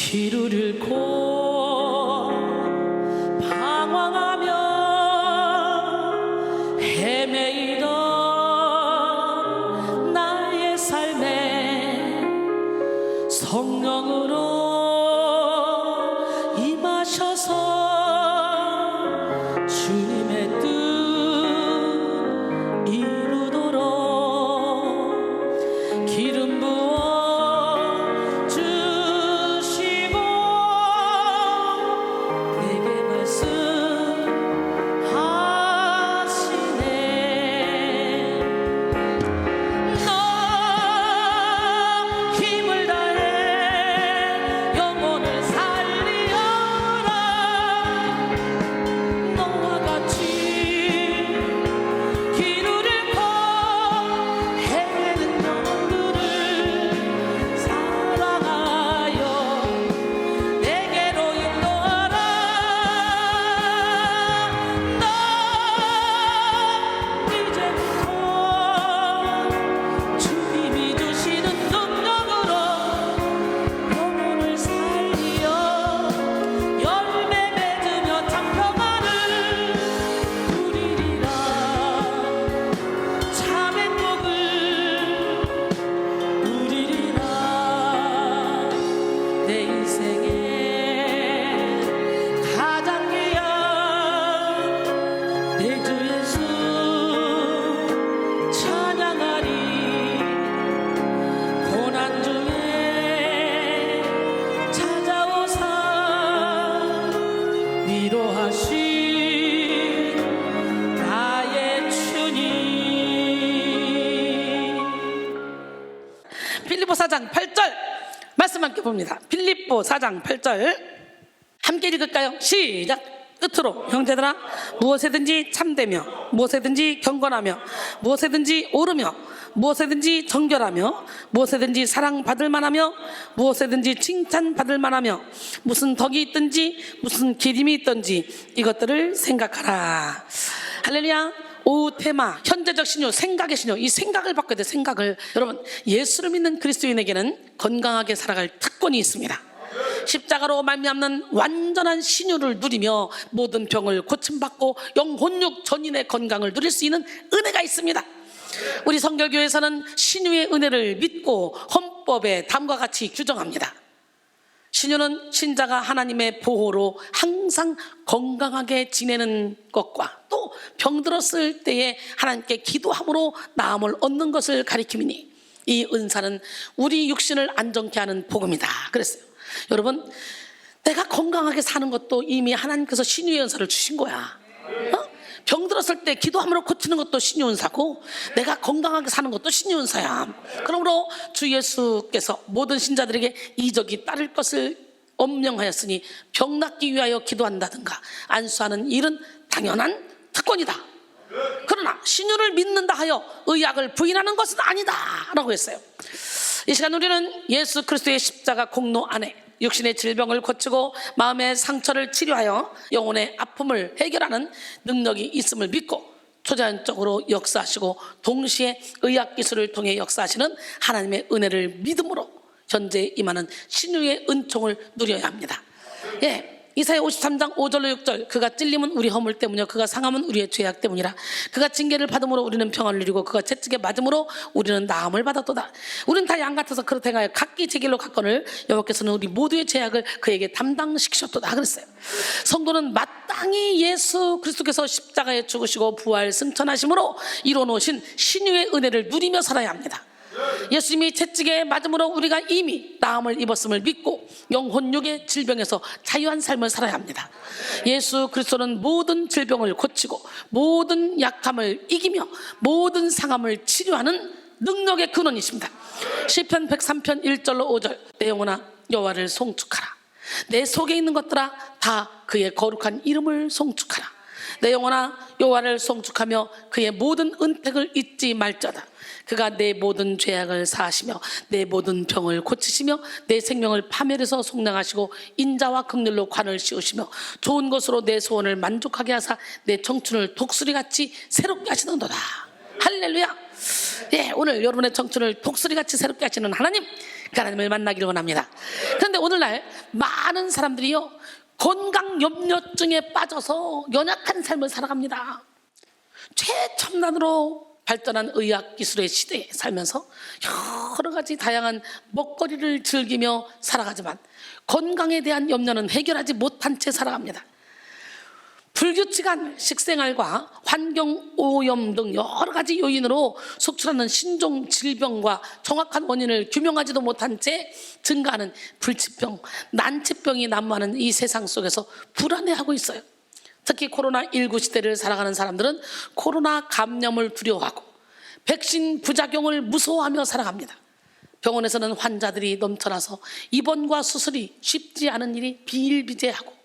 길을 잃고 방황하며 헤매이던 나의 삶에 성령으로 임하셔서 주님의 뜻 이루도록 기름 부어 주시고 내게 말씀하시네. 너 힘을 다해 영혼을 살리어라. 너와 같이 길을 잃고 헤매는 영혼들을 사랑하여 내게로 인도하라. 너 이제부터 주님이 주시는 능력으로 영혼을 살리어 열매 맺으며 장평화를 누리리라. 참 행복을 누리리라. 내 인생의 가장 귀한 내 주 예수 찬양하리. 고난 중에 찾아오사 위로하신 나의 주님. 빌립보 4장 8절 말씀 함께 봅니다. 빌립보 4장 8절 함께 읽을까요? 시작. 끝으로 형제들아 무엇에든지 참되며 무엇에든지 경건하며 무엇에든지 오르며 무엇에든지 정결하며 무엇에든지 사랑받을 만하며 무엇에든지 칭찬받을 만하며 무슨 덕이 있든지 무슨 기림이 있든지 이것들을 생각하라. 할렐루야. 오후 테마 현재적 신요, 생각의 신요. 이 생각을 바꿔야 돼. 생각을. 여러분, 예수를 믿는 그리스도인에게는 건강하게 살아갈 특권이 있습니다. 십자가로 말미암는 완전한 신유를 누리며 모든 병을 고침받고 영혼육 전인의 건강을 누릴 수 있는 은혜가 있습니다. 우리 성결교회에서는 신유의 은혜를 믿고 헌법에 다음과 같이 규정합니다. 신유는 신자가 하나님의 보호로 항상 건강하게 지내는 것과 또 병들었을 때에 하나님께 기도함으로 나음을 얻는 것을 가리킴이니 이 은사는 우리 육신을 안정케 하는 복음이다 그랬어요. 여러분, 내가 건강하게 사는 것도 이미 하나님께서 신유의 은사를 주신 거야. 병들었을 때 기도함으로 고치는 것도 신유 은사고 내가 건강하게 사는 것도 신유 은사야. 그러므로 주 예수께서 모든 신자들에게 이적이 따를 것을 엄명하였으니 병 낫기 위하여 기도한다든가 안수하는 일은 당연한 특권이다. 그러나 신유를 믿는다 하여 의약을 부인하는 것은 아니다 라고 했어요. 이 시간 우리는 예수 그리스도의 십자가 공로 안에 육신의 질병을 고치고 마음의 상처를 치료하여 영혼의 아픔을 해결하는 능력이 있음을 믿고 초자연적으로 역사하시고 동시에 의학기술을 통해 역사하시는 하나님의 은혜를 믿음으로 현재 임하는 신유의 은총을 누려야 합니다. 예. 이사야 53장 5절로 6절 그가 찔림은 우리 허물 때문이요 그가 상함은 우리의 죄악 때문이라. 그가 징계를 받음으로 우리는 평안을 누리고 그가 채찍에 맞음으로 우리는 나음을 받았도다. 우리는 다 양 같아서 그렇다 행하여 각기 제 길로 갔거늘 여호와께서는 우리 모두의 죄악을 그에게 담당시키셨도다 그랬어요. 성도는 마땅히 예수 그리스도께서 십자가에 죽으시고 부활 승천하심으로 이뤄놓으신 신유의 은혜를 누리며 살아야 합니다. 예수님이 채찍에 맞음으로 우리가 이미 나음을 입었음을 믿고 영혼육의 질병에서 자유한 삶을 살아야 합니다. 예수 그리스도는 모든 질병을 고치고 모든 약함을 이기며 모든 상함을 치료하는 능력의 근원이십니다. 시편 103편 1절로 5절 내 영혼아 여호와를 송축하라. 내 속에 있는 것들아 다 그의 거룩한 이름을 송축하라. 내 영혼아 여호와를 송축하며 그의 모든 은택을 잊지 말자다. 그가 내 모든 죄악을 사하시며 내 모든 병을 고치시며 내 생명을 파멸해서 속량하시고 인자와 긍휼로 관을 씌우시며 좋은 것으로 내 소원을 만족하게 하사 내 청춘을 독수리같이 새롭게 하시는도다. 할렐루야. 예, 오늘 여러분의 청춘을 독수리같이 새롭게 하시는 하나님, 그 하나님을 만나기를 원합니다. 그런데 오늘날 많은 사람들이요 건강 염려증에 빠져서 연약한 삶을 살아갑니다. 최첨단으로 발전한 의학 기술의 시대에 살면서 여러 가지 다양한 먹거리를 즐기며 살아가지만 건강에 대한 염려는 해결하지 못한 채 살아갑니다. 불규칙한 식생활과 환경오염 등 여러 가지 요인으로 속출하는 신종 질병과 정확한 원인을 규명하지도 못한 채 증가하는 불치병, 난치병이 난무하는 이 세상 속에서 불안해하고 있어요. 특히 코로나19 시대를 살아가는 사람들은 코로나 감염을 두려워하고 백신 부작용을 무서워하며 살아갑니다. 병원에서는 환자들이 넘쳐나서 입원과 수술이 쉽지 않은 일이 비일비재하고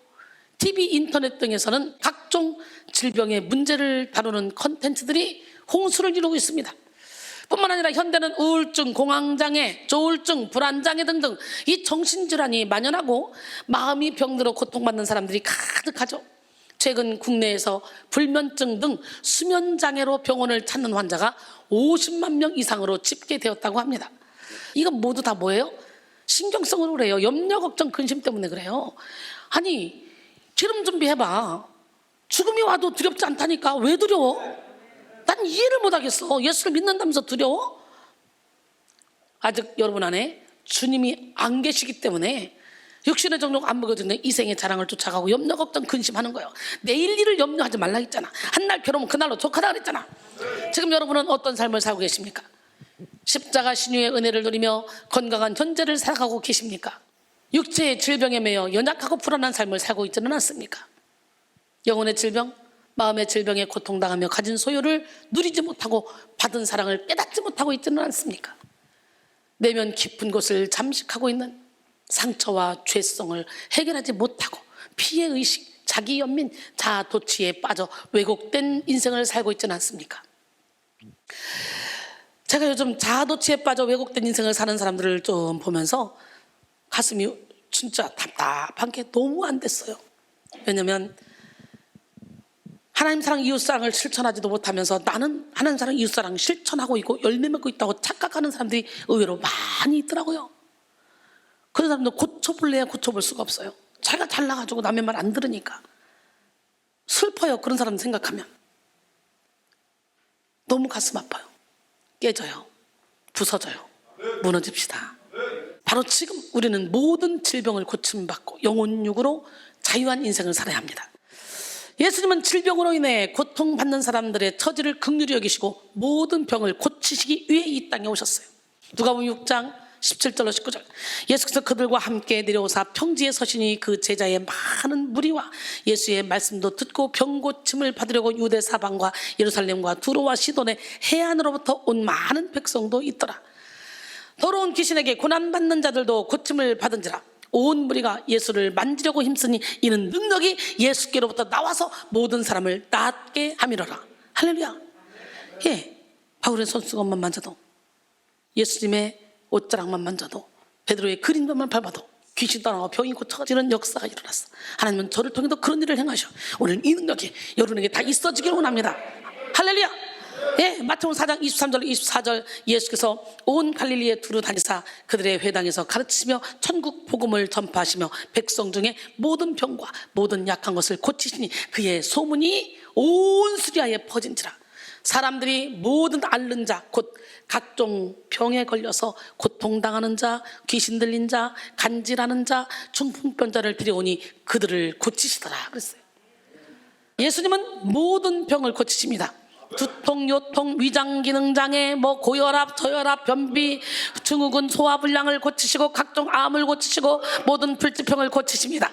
TV, 인터넷 등에서는 각종 질병의 문제를 다루는 콘텐츠들이 홍수를 이루고 있습니다. 뿐만 아니라 현대는 우울증, 공황장애, 조울증, 불안장애 등등 이 정신질환이 만연하고 마음이 병들어 고통받는 사람들이 가득하죠. 최근 국내에서 불면증 등 수면장애로 병원을 찾는 환자가 50만 명 이상으로 집계되었다고 합니다. 이건 모두 다 뭐예요? 신경성으로 그래요. 염려, 걱정, 근심 때문에 그래요. 아니 기름 준비해봐. 죽음이 와도 두렵지 않다니까. 왜 두려워? 난 이해를 못하겠어. 예수를 믿는다면서 두려워? 아직 여러분 안에 주님이 안 계시기 때문에 육신의 정욕 안 먹어지는 이생의 자랑을 쫓아가고 염려, 걱정, 근심하는 거예요. 내일 일을 염려하지 말라 했잖아. 한날 괴로우면 그날로 족하다 그랬잖아. 지금 여러분은 어떤 삶을 살고 계십니까? 십자가 신유의 은혜를 누리며 건강한 현재를 살아가고 계십니까? 육체의 질병에 매여 연약하고 불안한 삶을 살고 있지는 않습니까? 영혼의 질병, 마음의 질병에 고통당하며 가진 소유를 누리지 못하고 받은 사랑을 깨닫지 못하고 있지는 않습니까? 내면 깊은 곳을 잠식하고 있는 상처와 죄성을 해결하지 못하고 피해의식, 자기연민, 자아도취에 빠져 왜곡된 인생을 살고 있지는 않습니까? 제가 요즘 자아도취에 빠져 왜곡된 인생을 사는 사람들을 좀 보면서 가슴이 진짜 답답한 게 너무 안 됐어요. 왜냐면 하나님 사랑, 이웃 사랑을 실천하지도 못하면서 나는 하나님 사랑, 이웃 사랑 실천하고 있고 열매 맺고 있다고 착각하는 사람들이 의외로 많이 있더라고요. 그런 사람들 고쳐볼래야 고쳐볼 수가 없어요. 자기가 잘나가지고 남의 말 안 들으니까. 슬퍼요. 그런 사람 생각하면. 너무 가슴 아파요. 깨져요. 부서져요. 무너집시다. 바로 지금 우리는 모든 질병을 고침받고 영혼육으로 자유한 인생을 살아야 합니다. 예수님은 질병으로 인해 고통받는 사람들의 처지를 긍휼히 여기시고 모든 병을 고치시기 위해 이 땅에 오셨어요. 누가복음 6장 17절로 19절. 예수께서 그들과 함께 내려오사 평지에 서시니 그 제자의 많은 무리와 예수의 말씀도 듣고 병 고침을 받으려고 유대 사방과 예루살렘과 두로와 시돈의 해안으로부터 온 많은 백성도 있더라. 더러운 귀신에게 고난받는 자들도 고침을 받은지라. 온 무리가 예수를 만지려고 힘쓰니 이는 능력이 예수께로부터 나와서 모든 사람을 낫게 함이로라. 할렐루야. 예, 바울의 손수건만 만져도, 예수님의 옷자락만 만져도, 베드로의 그림자만 밟아도 귀신 떠나고 병이 고쳐지는 역사가 일어났어. 하나님은 저를 통해서 그런 일을 행하셔. 오늘 이 능력이 여러분에게 다 있어지기를 원합니다. 할렐루야. 예, 마태복음 4장 23절 24절. 예수께서 온 갈릴리에 두루 다니사 그들의 회당에서 가르치시며 천국 복음을 전파하시며 백성 중에 모든 병과 모든 약한 것을 고치시니 그의 소문이 온 수리아에 퍼진지라. 사람들이 모든 앓는 자, 곧 각종 병에 걸려서 고통당하는 자, 귀신 들린 자, 간질하는 자, 중풍병자를 들여오니 그들을 고치시더라 그랬어요. 예수님은 모든 병을 고치십니다. 두통, 요통, 위장기능장애, 고혈압, 저혈압, 변비, 증후군, 소화불량을 고치시고 각종 암을 고치시고 모든 불치병을 고치십니다.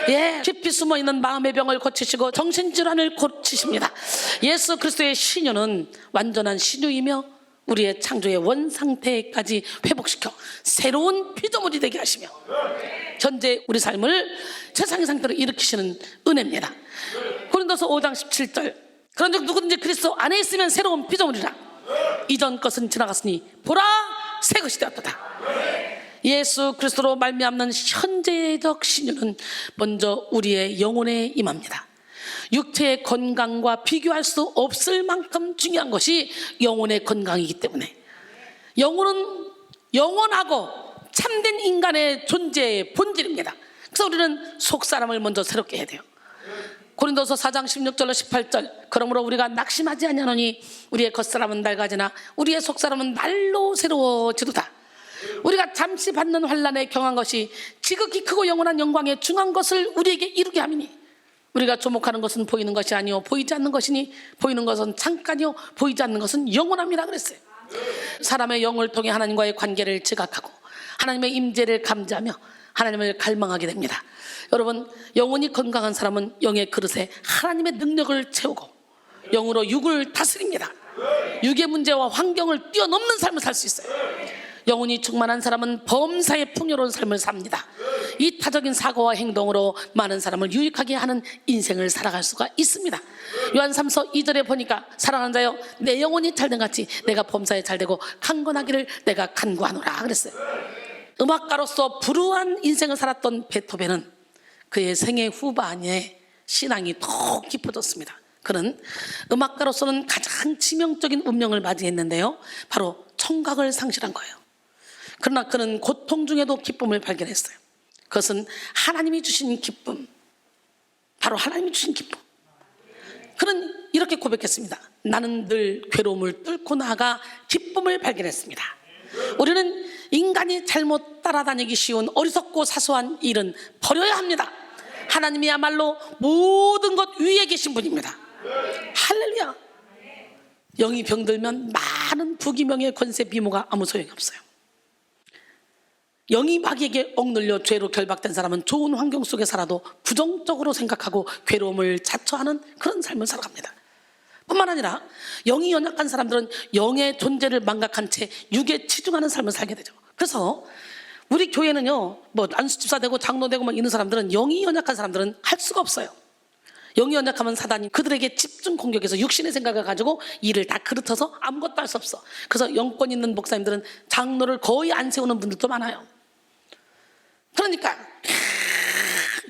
예, 깊이 숨어있는 마음의 병을 고치시고 정신질환을 고치십니다. 예수 그리스도의 신유는 완전한 신유이며 우리의 창조의 원상태까지 회복시켜 새로운 피조물이 되게 하시며 현재 우리 삶을 최상의 상태로 일으키시는 은혜입니다. 고린도서 5장 17절. 그런즉 누구든지 그리스도 안에 있으면 새로운 피조물이라. 이전 것은 지나갔으니 보라 새 것이 되었도다. 예수 그리스도로 말미암는 현재적 신유는 먼저 우리의 영혼에 임합니다. 육체의 건강과 비교할 수 없을 만큼 중요한 것이 영혼의 건강이기 때문에 영혼은 영원하고 참된 인간의 존재의 본질입니다. 그래서 우리는 속사람을 먼저 새롭게 해야 돼요. 고린도서 4장 16절로 18절, 그러므로 우리가 낙심하지 아니하노니 우리의 겉사람은 낡아지나 우리의 속사람은 날로 새로워지도다. 우리가 잠시 받는 환난에 경한 것이 지극히 크고 영원한 영광에 중한 것을 우리에게 이루게 함이니 우리가 주목하는 것은 보이는 것이 아니요 보이지 않는 것이니 보이는 것은 잠깐이요 보이지 않는 것은 영원함이라 그랬어요. 사람의 영을 통해 하나님과의 관계를 지각하고 하나님의 임재를 감지하며 하나님을 갈망하게 됩니다. 여러분, 영혼이 건강한 사람은 영의 그릇에 하나님의 능력을 채우고 영으로 육을 다스립니다. 육의 문제와 환경을 뛰어넘는 삶을 살 수 있어요. 영혼이 충만한 사람은 범사에 풍요로운 삶을 삽니다. 이타적인 사고와 행동으로 많은 사람을 유익하게 하는 인생을 살아갈 수가 있습니다. 요한 3서 2절에 보니까 사랑하는 자여 내 영혼이 잘된 같이 내가 범사에 잘되고 강건하기를 내가 간구하노라 그랬어요. 음악가로서 불우한 인생을 살았던 베토벤은 그의 생애 후반에 신앙이 더 깊어졌습니다. 그는 음악가로서는 가장 치명적인 운명을 맞이했는데요, 바로 청각을 상실한 거예요. 그러나 그는 고통 중에도 기쁨을 발견했어요. 그것은 하나님이 주신 기쁨, 바로 하나님이 주신 기쁨. 그는 이렇게 고백했습니다. 나는 늘 괴로움을 뚫고 나아가 기쁨을 발견했습니다. 우리는 인간이 잘못 따라다니기 쉬운 어리석고 사소한 일은 버려야 합니다. 하나님이야말로 모든 것 위에 계신 분입니다. 할렐루야. 영이 병들면 많은 부귀명예 권세 비모가 아무 소용이 없어요. 영이 마귀에게 억눌려 죄로 결박된 사람은 좋은 환경 속에 살아도 부정적으로 생각하고 괴로움을 자초하는 그런 삶을 살아갑니다. 뿐만 아니라 영이 연약한 사람들은 영의 존재를 망각한 채 육에 치중하는 삶을 살게 되죠. 그래서 우리 교회는요, 뭐 안수집사 되고 장로 되고 막 있는 사람들은, 영이 연약한 사람들은 할 수가 없어요. 영이 연약하면 사단이 그들에게 집중 공격해서 육신의 생각을 가지고 일을 다 그르터서 아무것도 할 수 없어. 그래서 영권 있는 목사님들은 장로를 거의 안 세우는 분들도 많아요. 그러니까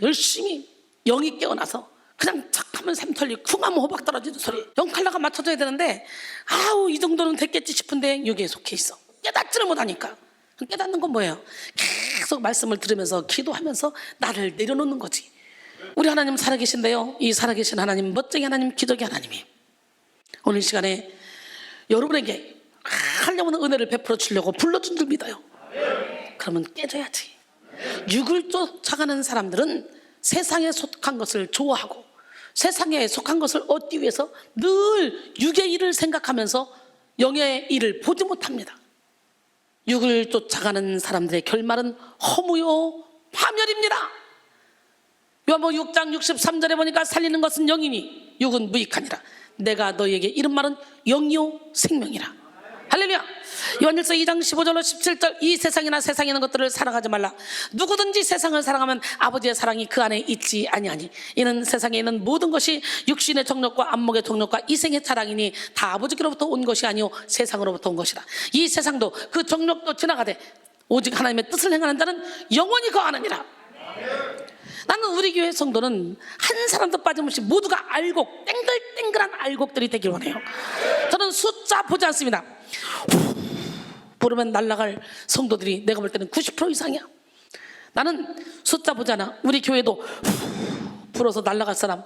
열심히 영이 깨어나서 그냥 척하면 샘털리 쿵하면 호박 떨어지는 소리, 영칼라가 맞춰져야 되는데 아우 이 정도는 됐겠지 싶은데 육에 속해 있어. 깨닫지를 못하니까. 깨닫는 건 뭐예요? 계속 말씀을 들으면서 기도하면서 나를 내려놓는 거지. 우리 하나님 살아계신데요, 이 살아계신 하나님, 멋쟁이 하나님, 기적의 하나님이 오늘 시간에 여러분에게 하려는 은혜를 베풀어 주려고 불러준 줄 믿어요. 그러면 깨져야지. 육을 쫓아가는 사람들은 세상에 속한 것을 좋아하고 세상에 속한 것을 얻기 위해서 늘 육의 일을 생각하면서 영의 일을 보지 못합니다. 육을 쫓아가는 사람들의 결말은 허무요 파멸입니다. 요한복음 6장 63절에 보니까 살리는 것은 영이니 육은 무익하니라. 내가 너희에게 이른 말은 영이요 생명이라. 할렐루야. 요한일서 2장 15절로 17절, 이 세상이나 세상에 있는 것들을 사랑하지 말라. 누구든지 세상을 사랑하면 아버지의 사랑이 그 안에 있지 아니하니 이는 세상에 있는 모든 것이 육신의 정욕과 안목의 정욕과 이생의 자랑이니 다 아버지께로부터 온 것이 아니요 세상으로부터 온 것이라. 이 세상도 그 정욕도 지나가되 오직 하나님의 뜻을 행하는 자는 영원히 거하느니라. 나는 우리 교회 성도는 한 사람도 빠짐없이 모두가 알곡, 땡글땡글한 알곡들이 되길 원해요. 저는 숫자 보지 않습니다. 부르면 날아갈 성도들이 내가 볼 때는 90% 이상이야. 나는 숫자 보잖아. 우리 교회도 불어서 날아갈 사람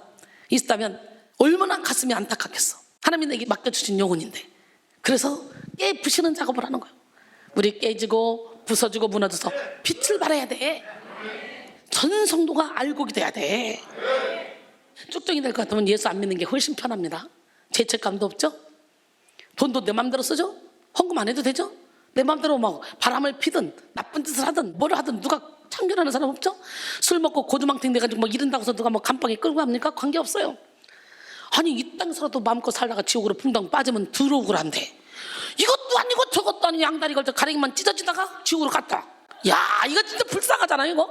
있다면 얼마나 가슴이 안타깝겠어. 하나님이 내게 맡겨주신 영혼인데. 그래서 깨부시는 작업을 하는 거예요. 우리 깨지고 부서지고 무너져서 빛을 발해야 돼. 전 성도가 알곡이 돼야 돼. 쭉정이 될 것 같으면 예수 안 믿는 게 훨씬 편합니다. 죄책감도 없죠. 돈도 내 마음대로 쓰죠. 헌금 안 해도 되죠. 내 마음대로 막 바람을 피든 나쁜 짓을 하든 뭘 하든 누가 참견하는 사람 없죠. 술 먹고 고주망태 돼가지고 막 이른다고 해서 누가 뭐 감방에 끌고 갑니까? 관계없어요. 아니 이 땅에서라도 마음껏 살다가 지옥으로 붕당 빠지면 들어오고란데, 이것도 아니고 저것도 아니고 양다리 걸쳐 가랭이만 찢어지다가 지옥으로 갔다. 야 이거 진짜 불쌍하잖아. 이거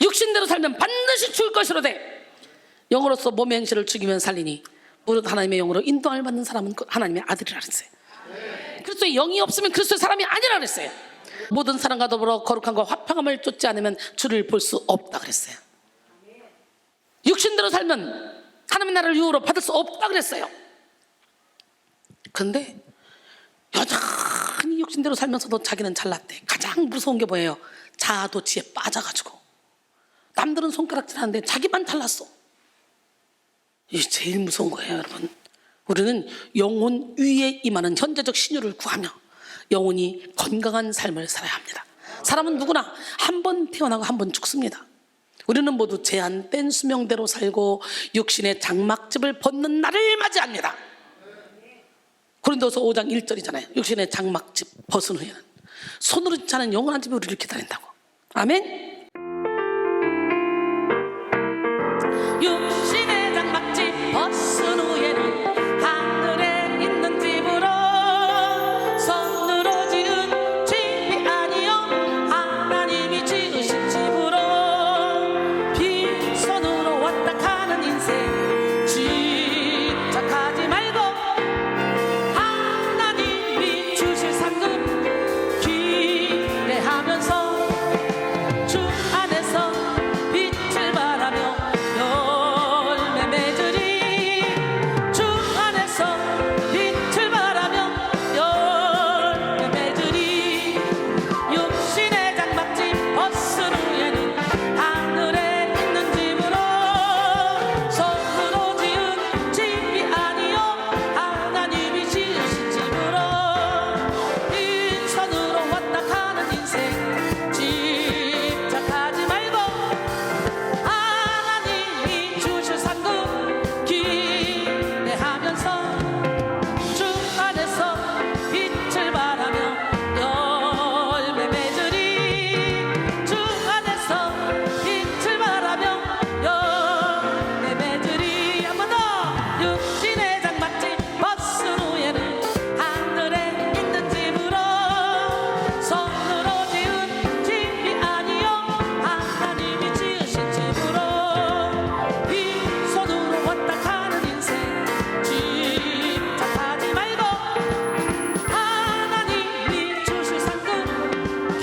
육신대로 살면 반드시 죽을 것이로되 영으로서 몸의 행실을 죽이면 살리니 무릇 하나님의 영으로 인도함을 받는 사람은 하나님의 아들이라 그랬어요. 그리스도의 영이 없으면 그리스도의 사람이 아니라 그랬어요. 모든 사람과 더불어 거룩함과 화평함을 쫓지 않으면 주를 볼 수 없다 그랬어요. 육신대로 살면 하나님의 나라를 유업으로 받을 수 없다 그랬어요. 그런데 여전히 육신대로 살면서도 자기는 잘났대. 가장 무서운 게 뭐예요? 자아도취에 빠져가지고 남들은 손가락질 하는데 자기만 잘났어. 이게 제일 무서운 거예요, 여러분. 우리는 영혼 위에 임하는 현재적 신유를 구하며 영혼이 건강한 삶을 살아야 합니다. 사람은 누구나 한 번 태어나고 한 번 죽습니다. 우리는 모두 제한된 수명대로 살고 육신의 장막집을 벗는 날을 맞이합니다. 고린도서 5장 1절이잖아요. 육신의 장막집 벗은 후에는 손으로 짓지 않은 영원한 집이 우리를 기다린다고. 아멘. 육신의 장막집 벗은 후에는 하늘에 있는 집으로, 손으로 지은 집이 아니요 하나님이 지으신 집으로, 빈손으로 왔다 가는 인생 집착하지 말고 하나님이 주실 상급 기대하면서 주 안에서 빛을 발하며 열매 맺으리. 주 안에서 빛을 발하며 열매 맺으리. 육신의 장막집 벗은 후에는 하늘에 있는 집으로, 손으로 지은 집이 아니요 하나님이 지으신 집으로, 빈손으로 왔다 가는 인생 집착하지 말고 하나님이 주실 상급 기대하면서 주 안에서 빛을 발하며 열매 맺으리. 주 안에서 빛을 발하며 열매 맺으리. 한 번 더. 육신의 장막집 벗은 후에는 하늘에 있는 집으로, 손으로 지은 집이 아니요 하나님이 지으신 집으로, 빈손으로 왔다 가는 인생 집착하지 말고 하나님이 주실 상급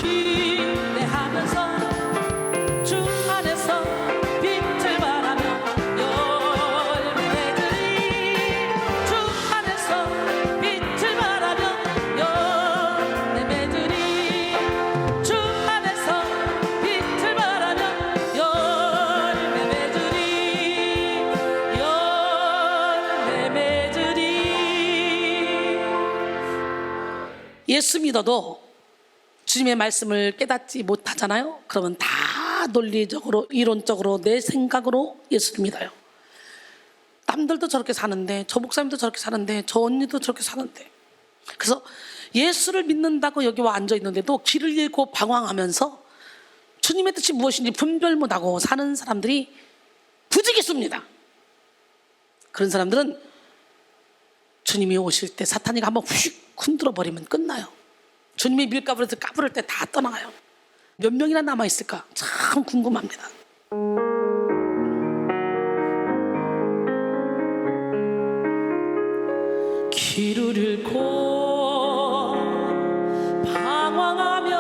기대하면서 주 안에서 빛을 발하며 열매 맺으리. 주 안에서 빛을 발하며 열매 맺으리. 주 안에서 빛을 발하며 열매 맺으리. 열매 맺으리. 예수 믿어도 주님의 말씀을 깨닫지 못하잖아요. 그러면 다 논리적으로 이론적으로 내 생각으로 예수를 믿어요. 남들도 저렇게 사는데, 저 목사님도 저렇게 사는데, 저 언니도 저렇게 사는데. 그래서 예수를 믿는다고 여기 와 앉아 있는데도 길을 잃고 방황하면서 주님의 뜻이 무엇인지 분별 못하고 사는 사람들이 부지기수입니다. 그런 사람들은 주님이 오실 때 사탄이가 한번 휙 흔들어 버리면 끝나요. 주님이 밀가부에서 까부를 때 다 떠나가요. 몇 명이나 남아있을까 참 궁금합니다. 길을 잃고 방황하며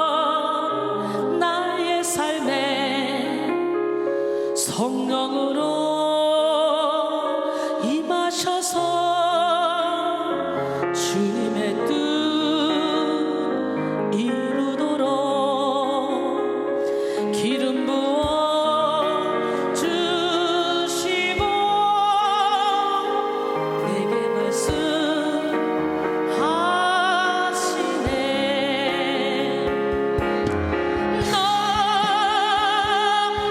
헤매이던 나의 삶에 성령으로 임하셔서 주님의 뜻 이루도록 기름 부어 주시고 내게 말씀하시네. 너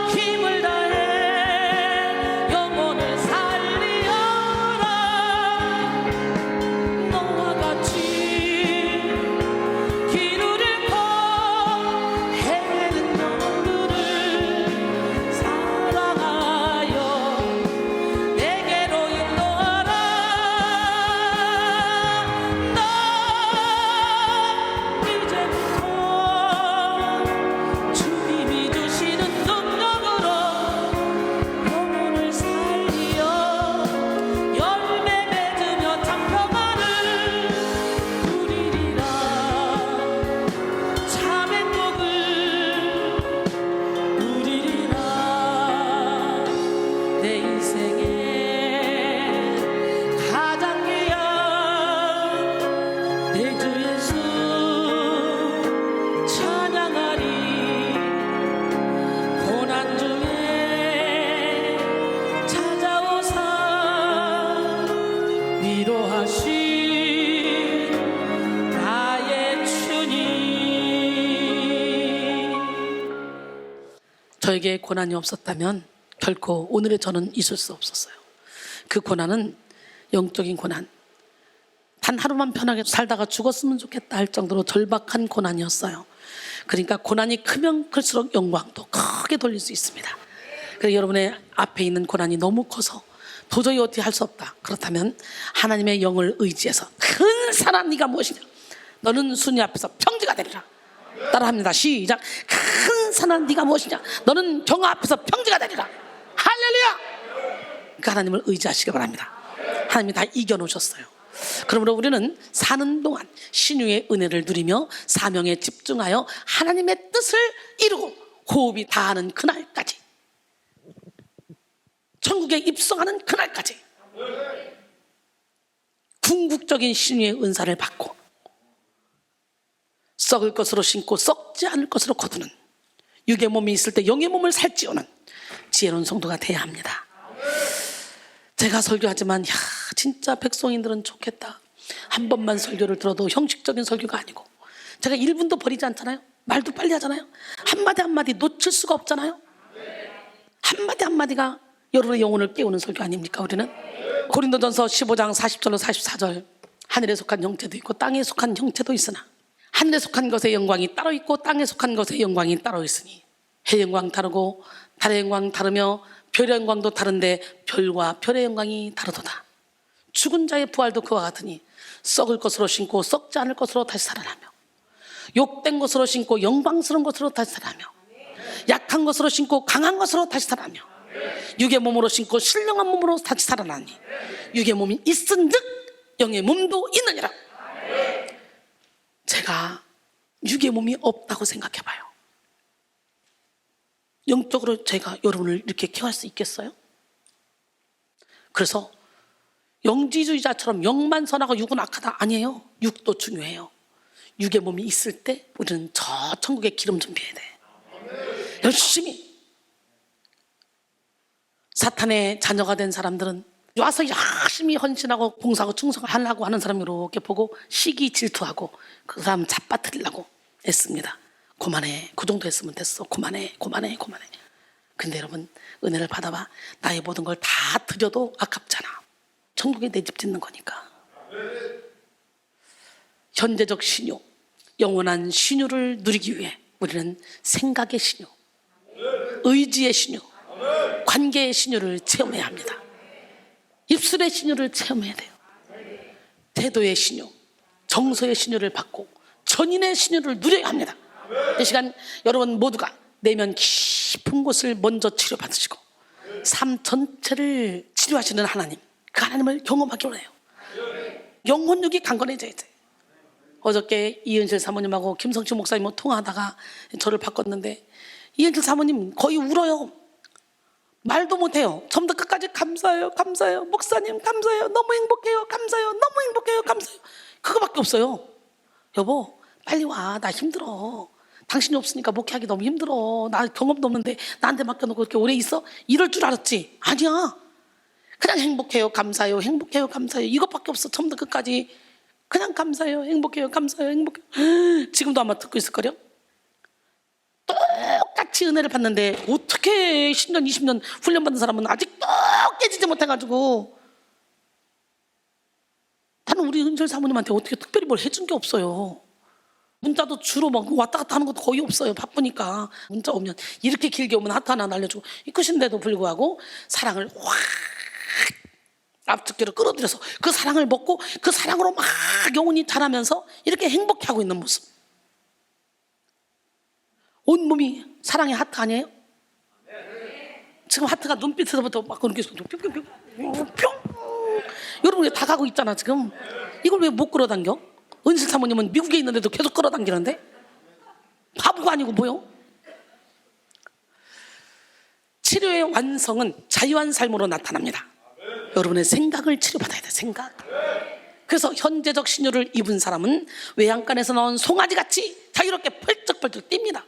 힘을 다해 영혼을 살리어라. 위로하신 나의 주님. 저에게 고난이 없었다면 결코 오늘의 저는 있을 수 없었어요. 그 고난은 영적인 고난, 단 하루만 편하게 살다가 죽었으면 좋겠다 할 정도로 절박한 고난이었어요. 그러니까 고난이 크면 클수록 영광도 크게 돌릴 수 있습니다. 그래서 여러분의 앞에 있는 고난이 너무 커서 도저히 어떻게 할 수 없다, 그렇다면 하나님의 영을 의지해서 큰 산아 네가 무엇이냐, 너는 순위 앞에서 평지가 되리라. 따라합니다. 시작. 큰 산아 네가 무엇이냐, 너는 경화 앞에서 평지가 되리라. 할렐루야. 그 하나님을 의지하시기 바랍니다. 하나님이 다 이겨놓으셨어요. 그러므로 우리는 사는 동안 신유의 은혜를 누리며 사명에 집중하여 하나님의 뜻을 이루고 호흡이 다하는 그날까지, 천국에 입성하는 그날까지 궁극적인 신유의 은사를 받고 썩을 것으로 신고 썩지 않을 것으로 거두는, 육의 몸이 있을 때 영의 몸을 살찌우는 지혜로운 성도가 돼야 합니다. 제가 설교하지만 야 진짜 백성인들은 좋겠다, 한 번만 설교를 들어도 형식적인 설교가 아니고, 제가 1분도 버리지 않잖아요. 말도 빨리 하잖아요. 한마디 한마디 놓칠 수가 없잖아요. 한마디 한마디가 여러분의 영혼을 깨우는 설교 아닙니까? 우리는 고린도전서 15장 40절로 44절, 하늘에 속한 형체도 있고 땅에 속한 형체도 있으나 하늘에 속한 것의 영광이 따로 있고 땅에 속한 것의 영광이 따로 있으니 해 영광 다르고 달의 영광 다르며 별의 영광도 다른데 별과 별의 영광이 다르도다. 죽은 자의 부활도 그와 같으니 썩을 것으로 신고 썩지 않을 것으로 다시 살아나며, 욕된 것으로 신고 영광스러운 것으로 다시 살아나며, 약한 것으로 신고 강한 것으로 다시 살아나며, 육의 몸으로 신고 신령한 몸으로 다시 살아나니 육의 몸이 있은즉 영의 몸도 있느니라. 제가 육의 몸이 없다고 생각해봐요. 영적으로 제가 여러분을 이렇게 케어할 수 있겠어요? 그래서 영지주의자처럼 영만 선하고 육은 악하다, 아니에요. 육도 중요해요. 육의 몸이 있을 때 우리는 저 천국의 기름 준비해야 돼. 열심히. 사탄의 자녀가 된 사람들은 와서 열심히 헌신하고 봉사하고 충성하려고 하는 사람 이렇게 보고 시기 질투하고 그 사람 잡아뜨리려고 애씁니다. 그만해, 그 정도 했으면 됐어, 그만해. 근데 여러분, 은혜를 받아봐. 나의 모든 걸 다 드려도 아깝잖아. 천국에 내 집 짓는 거니까. 현재적 신유, 영원한 신유를 누리기 위해 우리는 생각의 신유, 의지의 신유, 관계의 신유를 체험해야 합니다. 입술의 신유를 체험해야 돼요. 태도의 신유, 정서의 신유를 받고 전인의 신유를 누려야 합니다. 이 시간 여러분 모두가 내면 깊은 곳을 먼저 치료받으시고 삶 전체를 치료하시는 하나님, 그 하나님을 경험하기로 해요. 영혼육이 강건해져야 돼. 어저께 이은실 사모님하고 김성치 목사님하고 통화하다가 저를 바꿨는데 이은실 사모님 거의 울어요. 말도 못해요. 처음부터 끝까지 감사해요, 감사해요, 목사님 감사해요, 너무 행복해요, 감사해요, 너무 행복해요, 감사해요. 그거밖에 없어요. 여보 빨리 와, 나 힘들어. 당신이 없으니까 목회하기 너무 힘들어. 나 경험도 없는데 나한테 맡겨놓고 이렇게 오래 있어? 이럴 줄 알았지? 아니야. 그냥 행복해요, 감사해요, 행복해요, 감사해요, 이것밖에 없어. 처음부터 끝까지 그냥 감사해요, 행복해요, 감사해요, 행복해요. 지금도 아마 듣고 있을걸요? 똑같이 은혜를 받는데 어떻게 10년 20년 훈련받은 사람은 아직도 깨지지 못해가지고. 나는 우리 은철 사모님한테 어떻게 특별히 뭘 해준 게 없어요. 문자도 주로 막 왔다 갔다 하는 것도 거의 없어요. 바쁘니까. 문자 오면 이렇게 길게 오면 하트 하나 날려주고, 이 끝인데도 불구하고 사랑을 확 앞집게로 끌어들여서 그 사랑을 먹고 그 사랑으로 막 영혼이 자라면서 이렇게 행복해하고 있는 모습. 온몸이 사랑의 하트 아니에요? 지금 하트가 눈빛에서부터 막 그렇게 뿅뿅뿅 여러분 다 가고 있잖아 지금. 이걸 왜 못 끌어당겨? 은실 사모님은 미국에 있는데도 계속 끌어당기는데? 바보가 아니고 뭐요? 치료의 완성은 자유한 삶으로 나타납니다. 여러분의 생각을 치료받아야 돼. 생각. 그래서 현재적 신유를 입은 사람은 외양간에서 나온 송아지같이 자유롭게 펄쩍펄쩍 뜁니다.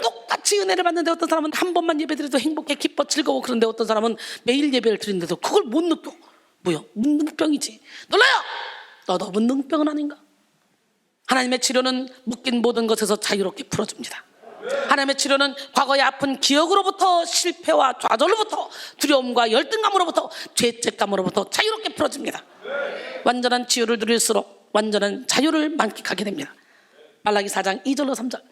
똑같이 은혜를 받는데 어떤 사람은 한 번만 예배드려도 행복해, 기뻐, 즐거워. 그런데 어떤 사람은 매일 예배를 드리는데도 그걸 못 느껴. 뭐요? 문둥병이지. 놀라요! 너도 문둥병은 아닌가? 하나님의 치료는 묶인 모든 것에서 자유롭게 풀어줍니다. 하나님의 치료는 과거의 아픈 기억으로부터, 실패와 좌절로부터, 두려움과 열등감으로부터, 죄책감으로부터 자유롭게 풀어줍니다. 완전한 치유를 누릴수록 완전한 자유를 만끽하게 됩니다. 말라기 4장 2절로 3절.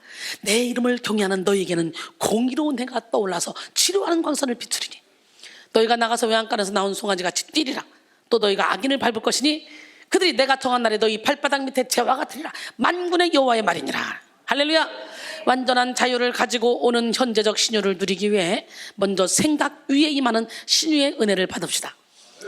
내 이름을 경외하는 너희에게는 공의로운 해가 떠올라서 치료하는 광선을 비추리니 너희가 나가서 외양간에서 나온 송아지같이 뛰리라. 또 너희가 악인을 밟을 것이니 그들이 내가 정한 날에 너희 발바닥 밑에 재와 같으리라. 만군의 여호와의 말이니라. 할렐루야. 완전한 자유를 가지고 오는 현재적 신유를 누리기 위해 먼저 생각 위에 임하는 신유의 은혜를 받읍시다.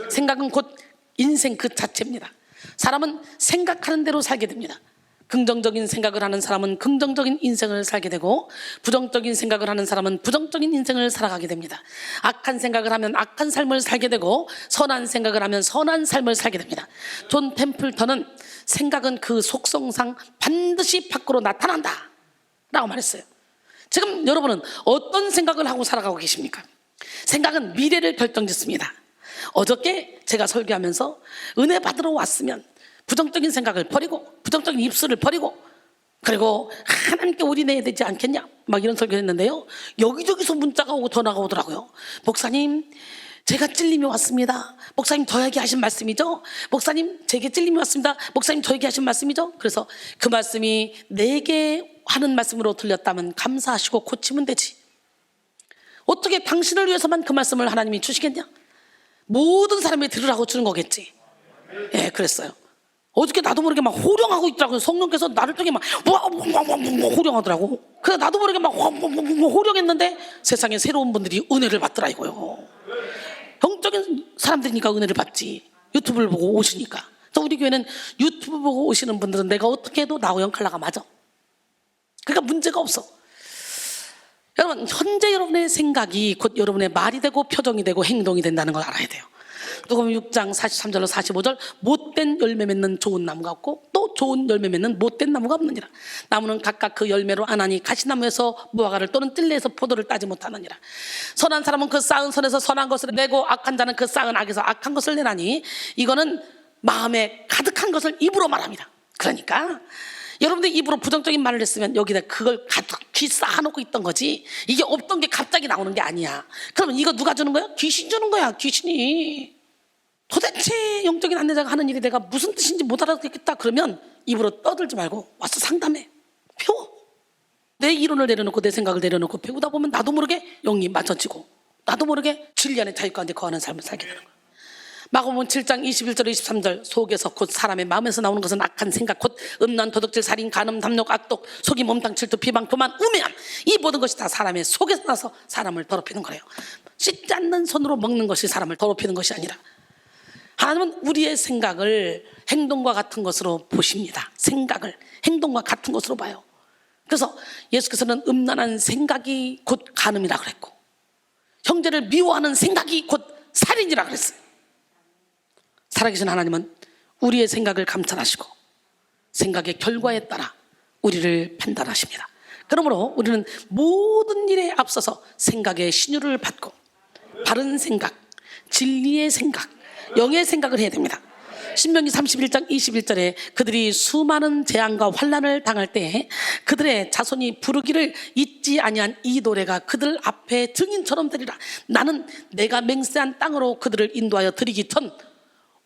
생각은 곧 인생 그 자체입니다. 사람은 생각하는 대로 살게 됩니다. 긍정적인 생각을 하는 사람은 긍정적인 인생을 살게 되고, 부정적인 생각을 하는 사람은 부정적인 인생을 살아가게 됩니다. 악한 생각을 하면 악한 삶을 살게 되고, 선한 생각을 하면 선한 삶을 살게 됩니다. 존 템플턴은 생각은 그 속성상 반드시 밖으로 나타난다 라고 말했어요. 지금 여러분은 어떤 생각을 하고 살아가고 계십니까? 생각은 미래를 결정짓습니다. 어저께 제가 설교하면서 은혜 받으러 왔으면 부정적인 생각을 버리고, 부정적인 입술을 버리고, 그리고 하나님께 올인해야 되지 않겠냐, 막 이런 설교를 했는데요, 여기저기서 문자가 오고 전화가 오더라고요. 목사님, 제가 찔림이 왔습니다. 목사님, 저에게 하신 말씀이죠? 목사님, 제게 찔림이 왔습니다. 목사님, 저에게 하신 말씀이죠? 그래서 그 말씀이 내게 하는 말씀으로 들렸다면 감사하시고 고치면 되지. 어떻게 당신을 위해서만 그 말씀을 하나님이 주시겠냐? 모든 사람이 들으라고 주는 거겠지. 예, 그랬어요. 어저께 나도 모르게 막 호령하고 있더라고요. 성령께서 나를 통해 막 호령하더라고. 그래서 나도 모르게 막 호령했는데 세상에 새로운 분들이 은혜를 받더라 이거요. 영적인 사람들이니까 은혜를 받지. 유튜브를 보고 오시니까. 그래서 우리 교회는 유튜브 보고 오시는 분들은 내가 어떻게 해도 나오영 칼라가 맞아. 그러니까 문제가 없어. 여러분, 현재 여러분의 생각이 곧 여러분의 말이 되고 표정이 되고 행동이 된다는 걸 알아야 돼요. 누가복음 6장 43절로 45절. 못된 열매 맺는 좋은 나무가 없고 또 좋은 열매 맺는 못된 나무가 없느니라. 나무는 각각 그 열매로 아나니 가시나무에서 무화과를 또는 뜰레에서 포도를 따지 못하느니라. 선한 사람은 그 쌓은 선에서 선한 것을 내고 악한 자는 그 쌓은 악에서 악한 것을 내나니 이거는 마음에 가득한 것을 입으로 말합니다. 그러니까 여러분들 입으로 부정적인 말을 했으면 여기다 그걸 가득히 쌓아놓고 있던 거지, 이게 없던 게 갑자기 나오는 게 아니야. 그러면 이거 누가 주는 거야? 귀신 주는 거야. 귀신이. 도대체 영적인 안내자가 하는 일이 내가 무슨 뜻인지 못 알아듣겠다 그러면 입으로 떠들지 말고 와서 상담해. 배워. 내 이론을 내려놓고 내 생각을 내려놓고 배우다 보면 나도 모르게 영이 맞춰지고 나도 모르게 진리 안에 자유 가운데 거하는 삶을 살게 되는 거야. 마가복음 7장 21절 23절. 속에서 곧 사람의 마음에서 나오는 것은 악한 생각, 곧 음란, 도둑질, 살인, 간음, 담력, 악독, 속임, 몸탕, 질투, 비방, 교만, 우매함, 이 모든 것이 다 사람의 속에서 나서 사람을 더럽히는 거래요. 씻지 않는 손으로 먹는 것이 사람을 더럽히는 것이 아니라 하나님은 우리의 생각을 행동과 같은 것으로 보십니다. 생각을 행동과 같은 것으로 봐요. 그래서 예수께서는 음란한 생각이 곧 간음이라 그랬고, 형제를 미워하는 생각이 곧 살인이라 그랬어요. 살아계신 하나님은 우리의 생각을 감찰하시고 생각의 결과에 따라 우리를 판단하십니다. 그러므로 우리는 모든 일에 앞서서 생각의 신유를 받고 바른 생각, 진리의 생각, 영의 생각을 해야 됩니다. 신명기 31장 21절에 그들이 수많은 재앙과 환난을 당할 때에 그들의 자손이 부르기를 잊지 아니한 이 노래가 그들 앞에 증인처럼 되리라. 나는 내가 맹세한 땅으로 그들을 인도하여 드리기 전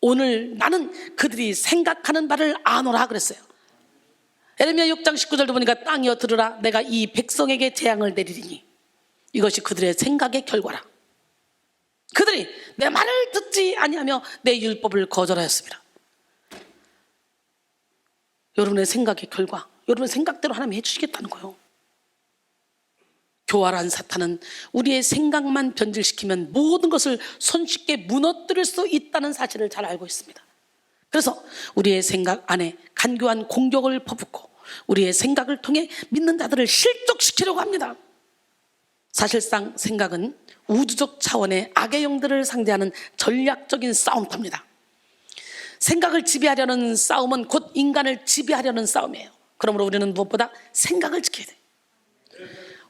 오늘 나는 그들이 생각하는 바를 아노라 그랬어요. 에레미야 6장 19절도 보니까 땅이여 들으라. 내가 이 백성에게 재앙을 내리리니 이것이 그들의 생각의 결과라. 그들이 내 말을 듣지 아니하며 내 율법을 거절하였습니다. 여러분의 생각의 결과, 여러분의 생각대로 하나님이 해주시겠다는 거예요. 교활한 사탄은 우리의 생각만 변질시키면 모든 것을 손쉽게 무너뜨릴 수 있다는 사실을 잘 알고 있습니다. 그래서 우리의 생각 안에 간교한 공격을 퍼붓고 우리의 생각을 통해 믿는 자들을 실족시키려고 합니다. 사실상 생각은 우주적 차원의 악의 영들을 상대하는 전략적인 싸움터입니다. 생각을 지배하려는 싸움은 곧 인간을 지배하려는 싸움이에요. 그러므로 우리는 무엇보다 생각을 지켜야 돼요.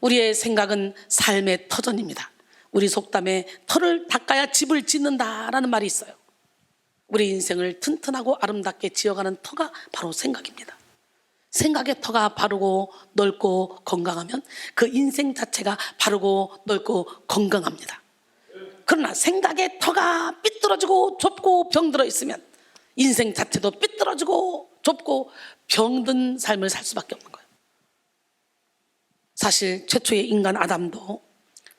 우리의 생각은 삶의 터전입니다. 우리 속담에 털을 닦아야 집을 짓는다라는 말이 있어요. 우리 인생을 튼튼하고 아름답게 지어가는 터가 바로 생각입니다. 생각의 터가 바르고 넓고 건강하면 그 인생 자체가 바르고 넓고 건강합니다. 그러나 생각의 터가 삐뚤어지고 좁고 병들어 있으면 인생 자체도 삐뚤어지고 좁고 병든 삶을 살 수밖에 없는 거예요. 사실 최초의 인간 아담도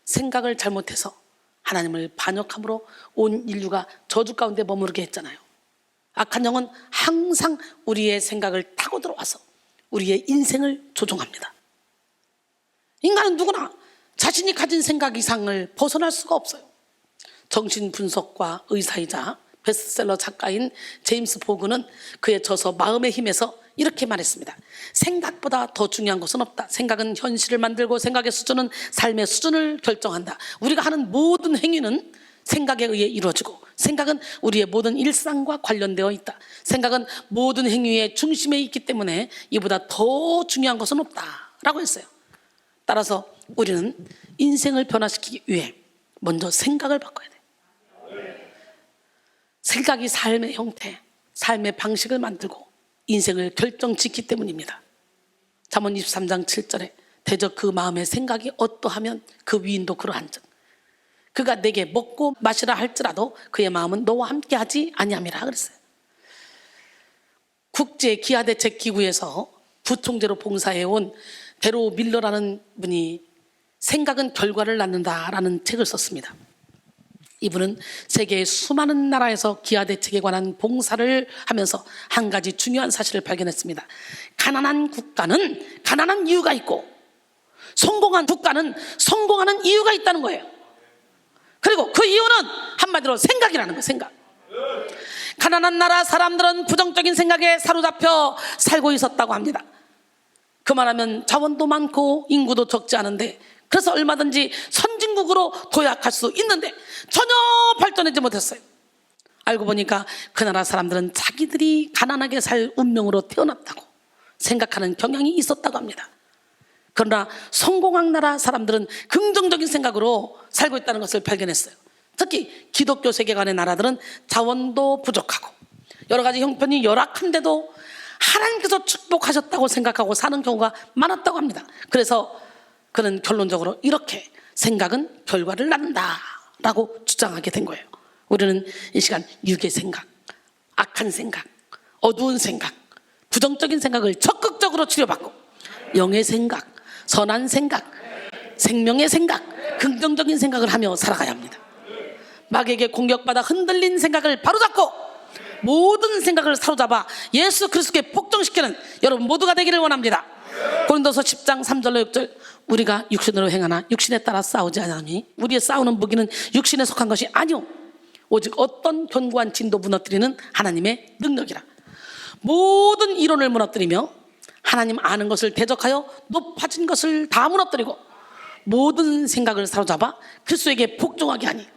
생각을 잘못해서 하나님을 반역함으로 온 인류가 저주 가운데 머무르게 했잖아요. 악한 영은 항상 우리의 생각을 타고 들어와서 우리의 인생을 조종합니다. 인간은 누구나 자신이 가진 생각 이상을 벗어날 수가 없어요. 정신분석과 의사이자 베스트셀러 작가인 제임스 보그는 그의 저서 마음의 힘에서 이렇게 말했습니다. 생각보다 더 중요한 것은 없다. 생각은 현실을 만들고 생각의 수준은 삶의 수준을 결정한다. 우리가 하는 모든 행위는 생각에 의해 이루어지고 생각은 우리의 모든 일상과 관련되어 있다. 생각은 모든 행위의 중심에 있기 때문에 이보다 더 중요한 것은 없다라고 했어요. 따라서 우리는 인생을 변화시키기 위해 먼저 생각을 바꿔야 돼요. 생각이 삶의 형태, 삶의 방식을 만들고 인생을 결정짓기 때문입니다. 잠언 23장 7절에 대저 그 마음의 생각이 어떠하면 그 위인도 그러한즉 그가 내게 먹고 마시라 할지라도 그의 마음은 너와 함께하지 아니함이라 그랬어요. 국제 기아대책 기구에서 부총재로 봉사해온 베로 밀러라는 분이 생각은 결과를 낳는다라는 책을 썼습니다. 이분은 세계의 수많은 나라에서 기아대책에 관한 봉사를 하면서 한 가지 중요한 사실을 발견했습니다. 가난한 국가는 가난한 이유가 있고 성공한 국가는 성공하는 이유가 있다는 거예요. 그리고 그 이유는 한마디로 생각이라는 거예요. 생각. 가난한 나라 사람들은 부정적인 생각에 사로잡혀 살고 있었다고 합니다. 그만하면 자원도 많고 인구도 적지 않은데 그래서 얼마든지 선진국으로 도약할 수 있는데 전혀 발전하지 못했어요. 알고 보니까 그 나라 사람들은 자기들이 가난하게 살 운명으로 태어났다고 생각하는 경향이 있었다고 합니다. 그러나 성공한 나라 사람들은 긍정적인 생각으로 살고 있다는 것을 발견했어요. 특히 기독교 세계관의 나라들은 자원도 부족하고 여러 가지 형편이 열악한데도 하나님께서 축복하셨다고 생각하고 사는 경우가 많았다고 합니다. 그래서 그는 결론적으로 이렇게 생각은 결과를 낳는다라고 주장하게 된 거예요. 우리는 이 시간 육의 생각, 악한 생각, 어두운 생각, 부정적인 생각을 적극적으로 치료받고 영의 생각, 선한 생각, 생명의 생각, 긍정적인 생각을 하며 살아가야 합니다. 마귀에게 공격받아 흔들린 생각을 바로잡고 모든 생각을 사로잡아 예수 그리스도께 복종시키는 여러분 모두가 되기를 원합니다. 고린도서 10장 3절로 6절 우리가 육신으로 행하나 육신에 따라 싸우지 아니하니 우리의 싸우는 무기는 육신에 속한 것이 아니오 오직 어떤 견고한 진도 무너뜨리는 하나님의 능력이라. 모든 이론을 무너뜨리며 하나님 아는 것을 대적하여 높아진 것을 다 무너뜨리고 모든 생각을 사로잡아 그리스도에게 복종하게 하니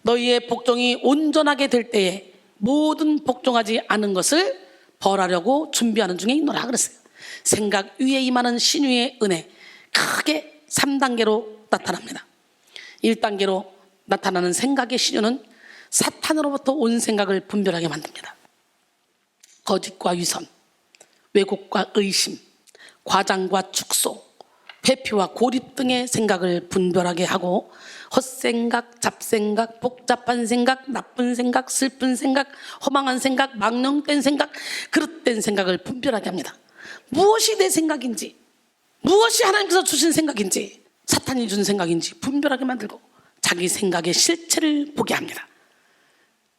너희의 복종이 온전하게 될 때에 모든 복종하지 않은 것을 벌하려고 준비하는 중에 있노라 그랬어요. 생각 위에 임하는 신유의 은혜 크게 3단계로 나타납니다. 1단계로 나타나는 생각의 신유는 사탄으로부터 온 생각을 분별하게 만듭니다. 거짓과 위선, 왜곡과 의심, 과장과 축소, 회피와 고립 등의 생각을 분별하게 하고 헛생각, 잡생각, 복잡한 생각, 나쁜 생각, 슬픈 생각, 허망한 생각, 망령된 생각, 그릇된 생각을 분별하게 합니다. 무엇이 내 생각인지, 무엇이 하나님께서 주신 생각인지, 사탄이 준 생각인지 분별하게 만들고 자기 생각의 실체를 보게 합니다.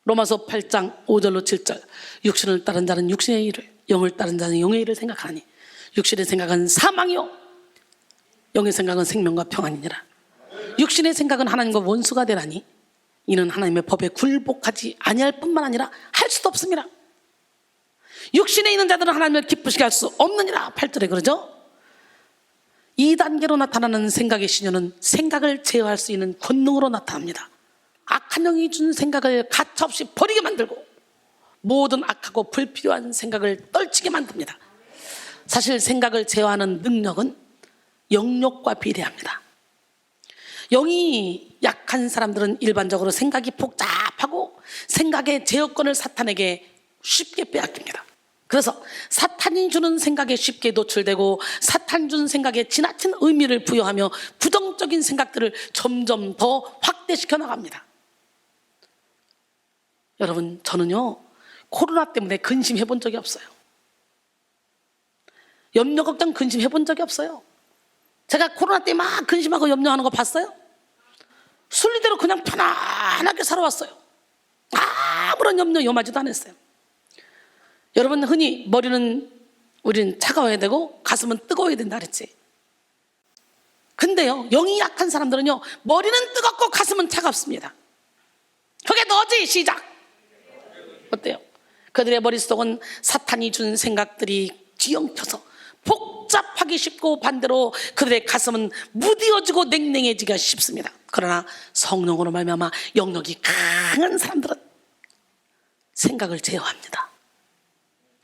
로마서 8장 5절로 7절 육신을 따른 자는 육신의 일을, 영을 따른 자는 영의 일을 생각하니 육신의 생각은 사망이요 영의 생각은 생명과 평안이니라. 육신의 생각은 하나님과 원수가 되라니 이는 하나님의 법에 굴복하지 아니할 뿐만 아니라 할 수도 없습니다. 육신에 있는 자들은 하나님을 기쁘시게 할 수 없느니라 8절에 그러죠. 2단계로 나타나는 생각의 신유는 생각을 제어할 수 있는 권능으로 나타납니다. 악한 영이 준 생각을 가차없이 버리게 만들고 모든 악하고 불필요한 생각을 떨치게 만듭니다. 사실 생각을 제어하는 능력은 영역과 비례합니다. 영이 약한 사람들은 일반적으로 생각이 복잡하고 생각의 제어권을 사탄에게 쉽게 빼앗깁니다. 그래서 사탄이 주는 생각에 쉽게 노출되고 사탄 주는 생각에 지나친 의미를 부여하며 부정적인 생각들을 점점 더 확대시켜 나갑니다. 여러분, 저는요 코로나 때문에 근심해 본 적이 없어요. 염려 걱정 근심해 본 적이 없어요. 제가 코로나 때 막 근심하고 염려하는 거 봤어요? 순리대로 그냥 편안하게 살아왔어요. 아무런 염려 염하지도 않았어요. 여러분, 흔히 우리는 차가워야 되고 가슴은 뜨거워야 된다 그랬지. 근데요, 영이 약한 사람들은요, 머리는 뜨겁고 가슴은 차갑습니다. 그게 너지. 시작. 어때요? 그들의 머릿속은 사탄이 준 생각들이 뒤엉켜서 복잡하기 쉽고, 반대로 그들의 가슴은 무디어지고 냉랭해지기가 쉽습니다. 그러나 성령으로 말미암아 영역이 강한 사람들은 생각을 제어합니다.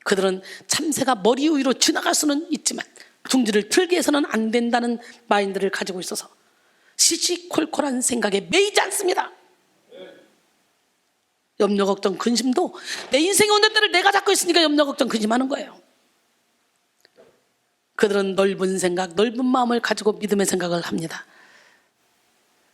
그들은 참새가 머리 위로 지나갈 수는 있지만 둥지를 틀게 해서는 안 된다는 마인드를 가지고 있어서 시시콜콜한 생각에 매이지 않습니다. 염려 걱정 근심도 내 인생의 온전대를 내가 잡고 있으니까 염려 걱정 근심하는 거예요. 그들은 넓은 생각, 넓은 마음을 가지고 믿음의 생각을 합니다.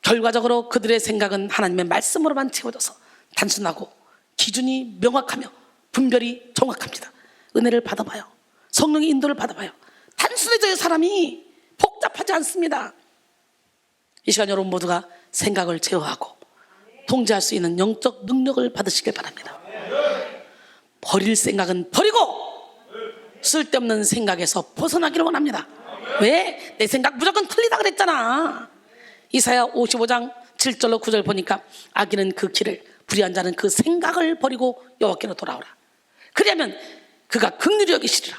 결과적으로 그들의 생각은 하나님의 말씀으로만 채워져서 단순하고 기준이 명확하며 분별이 정확합니다. 은혜를 받아봐요. 성령의 인도를 받아봐요. 단순해져요. 사람이 복잡하지 않습니다. 이 시간 여러분 모두가 생각을 제어하고 통제할 수 있는 영적 능력을 받으시길 바랍니다. 버릴 생각은 버리고 쓸데없는 생각에서 벗어나기를 원합니다. 왜? 내 생각 무조건 틀리다 그랬잖아. 이사야 55장 7절로 9절 보니까 악인은 그 길을, 불의한 자는 그 생각을 버리고 여호와께로 돌아오라. 그러면 그가 긍휼히 여기시리라.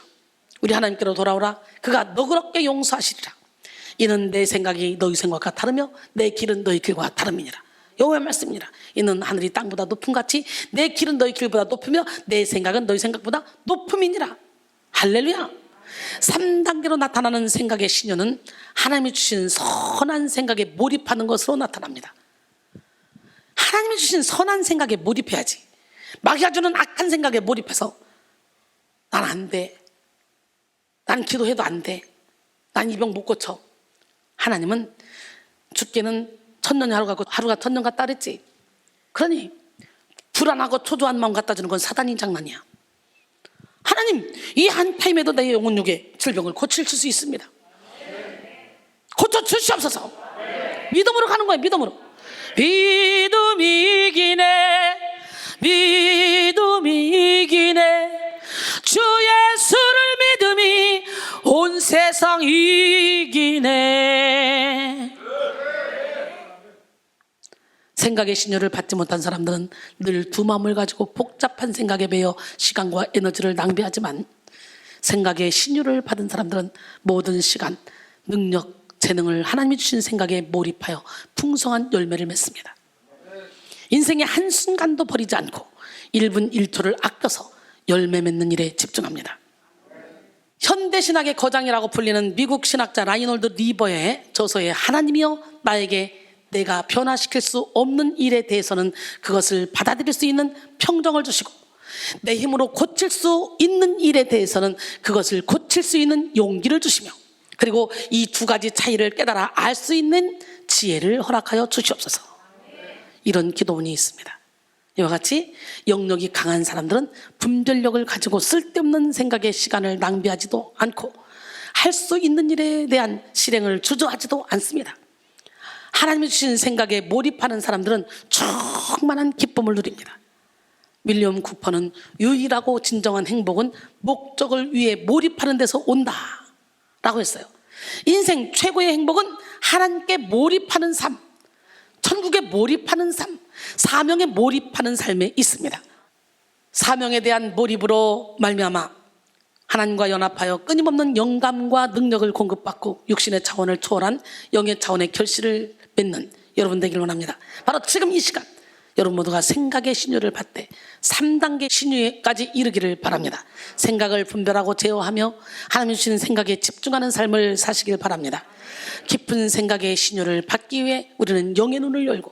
우리 하나님께로 돌아오라. 그가 너그럽게 용서하시리라. 이는 내 생각이 너희 생각과 다르며 내 길은 너희 길과 다름이니라. 여호와의 말씀이니라. 이는 하늘이 땅보다 높음 같이 내 길은 너희 길보다 높으며 내 생각은 너희 생각보다 높음이니라. 할렐루야. 3단계로 나타나는 생각의 신효는 하나님이 주신 선한 생각에 몰입하는 것으로 나타납니다. 하나님이 주신 선한 생각에 몰입해야지. 마귀가 주는 악한 생각에 몰입해서 난 안 돼, 난 기도해도 안 돼, 난 이 병 못 고쳐. 하나님은 죽게는 천년이 하루가 천년 같다 그랬지. 그러니 불안하고 초조한 마음 갖다 주는 건 사단인 장난이야. 하나님, 이 한 타임에도 내 영혼육의 질병을 고칠 수 있습니다. 고쳐 주시옵소서. 믿음으로 가는 거예요. 믿음으로. 믿음이 이기네, 믿음이 이기네, 주 예수를 믿음이 온 세상 이기네. 생각의 신효를 받지 못한 사람들은 늘 두 마음을 가지고 복잡한 생각에 매여 시간과 에너지를 낭비하지만, 생각의 신효를 받은 사람들은 모든 시간, 능력, 재능을 하나님이 주신 생각에 몰입하여 풍성한 열매를 맺습니다. 인생의 한순간도 버리지 않고 1분 1초를 아껴서 열매 맺는 일에 집중합니다. 현대신학의 거장이라고 불리는 미국 신학자 라이놀드 리버의 저서에 하나님이여 나에게 내가 변화시킬 수 없는 일에 대해서는 그것을 받아들일 수 있는 평정을 주시고, 내 힘으로 고칠 수 있는 일에 대해서는 그것을 고칠 수 있는 용기를 주시며, 그리고 이 두 가지 차이를 깨달아 알 수 있는 지혜를 허락하여 주시옵소서. 이런 기도문이 있습니다. 이와 같이 영역이 강한 사람들은 분별력을 가지고 쓸데없는 생각에 시간을 낭비하지도 않고 할 수 있는 일에 대한 실행을 주저하지도 않습니다. 하나님이 주신 생각에 몰입하는 사람들은 충만한 기쁨을 누립니다. 윌리엄 쿠퍼는 유일하고 진정한 행복은 목적을 위해 몰입하는 데서 온다 라고 했어요. 인생 최고의 행복은 하나님께 몰입하는 삶, 천국에 몰입하는 삶, 사명에 몰입하는 삶에 있습니다. 사명에 대한 몰입으로 말미암아 하나님과 연합하여 끊임없는 영감과 능력을 공급받고 육신의 차원을 초월한 영의 차원의 결실을 맺는 여러분 되기를 원합니다. 바로 지금 이 시간 여러분 모두가 생각의 신유를 받되 3단계 신유까지 이르기를 바랍니다. 생각을 분별하고 제어하며 하나님 주시는 생각에 집중하는 삶을 사시길 바랍니다. 깊은 생각의 신유를 받기 위해 우리는 영의 눈을 열고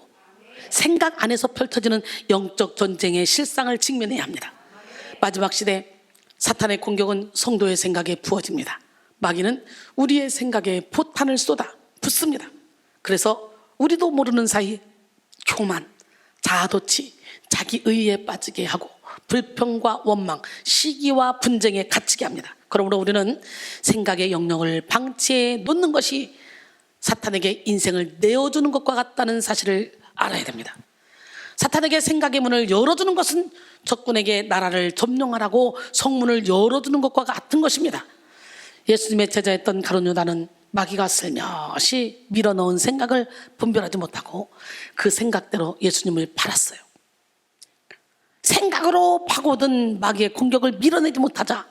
생각 안에서 펼쳐지는 영적 전쟁의 실상을 직면해야 합니다. 마지막 시대 사탄의 공격은 성도의 생각에 부어집니다. 마귀는 우리의 생각에 포탄을 쏟아 붓습니다. 그래서 우리도 모르는 사이 교만, 자아도취, 자기의에 빠지게 하고 불평과 원망, 시기와 분쟁에 갇히게 합니다. 그러므로 우리는 생각의 영역을 방치해 놓는 것이 사탄에게 인생을 내어주는 것과 같다는 사실을 알아야 됩니다. 사탄에게 생각의 문을 열어주는 것은 적군에게 나라를 점령하라고 성문을 열어주는 것과 같은 것입니다. 예수님의 제자였던 가룟 유다는 마귀가 슬며시 밀어넣은 생각을 분별하지 못하고 그 생각대로 예수님을 팔았어요. 생각으로 파고든 마귀의 공격을 밀어내지 못하자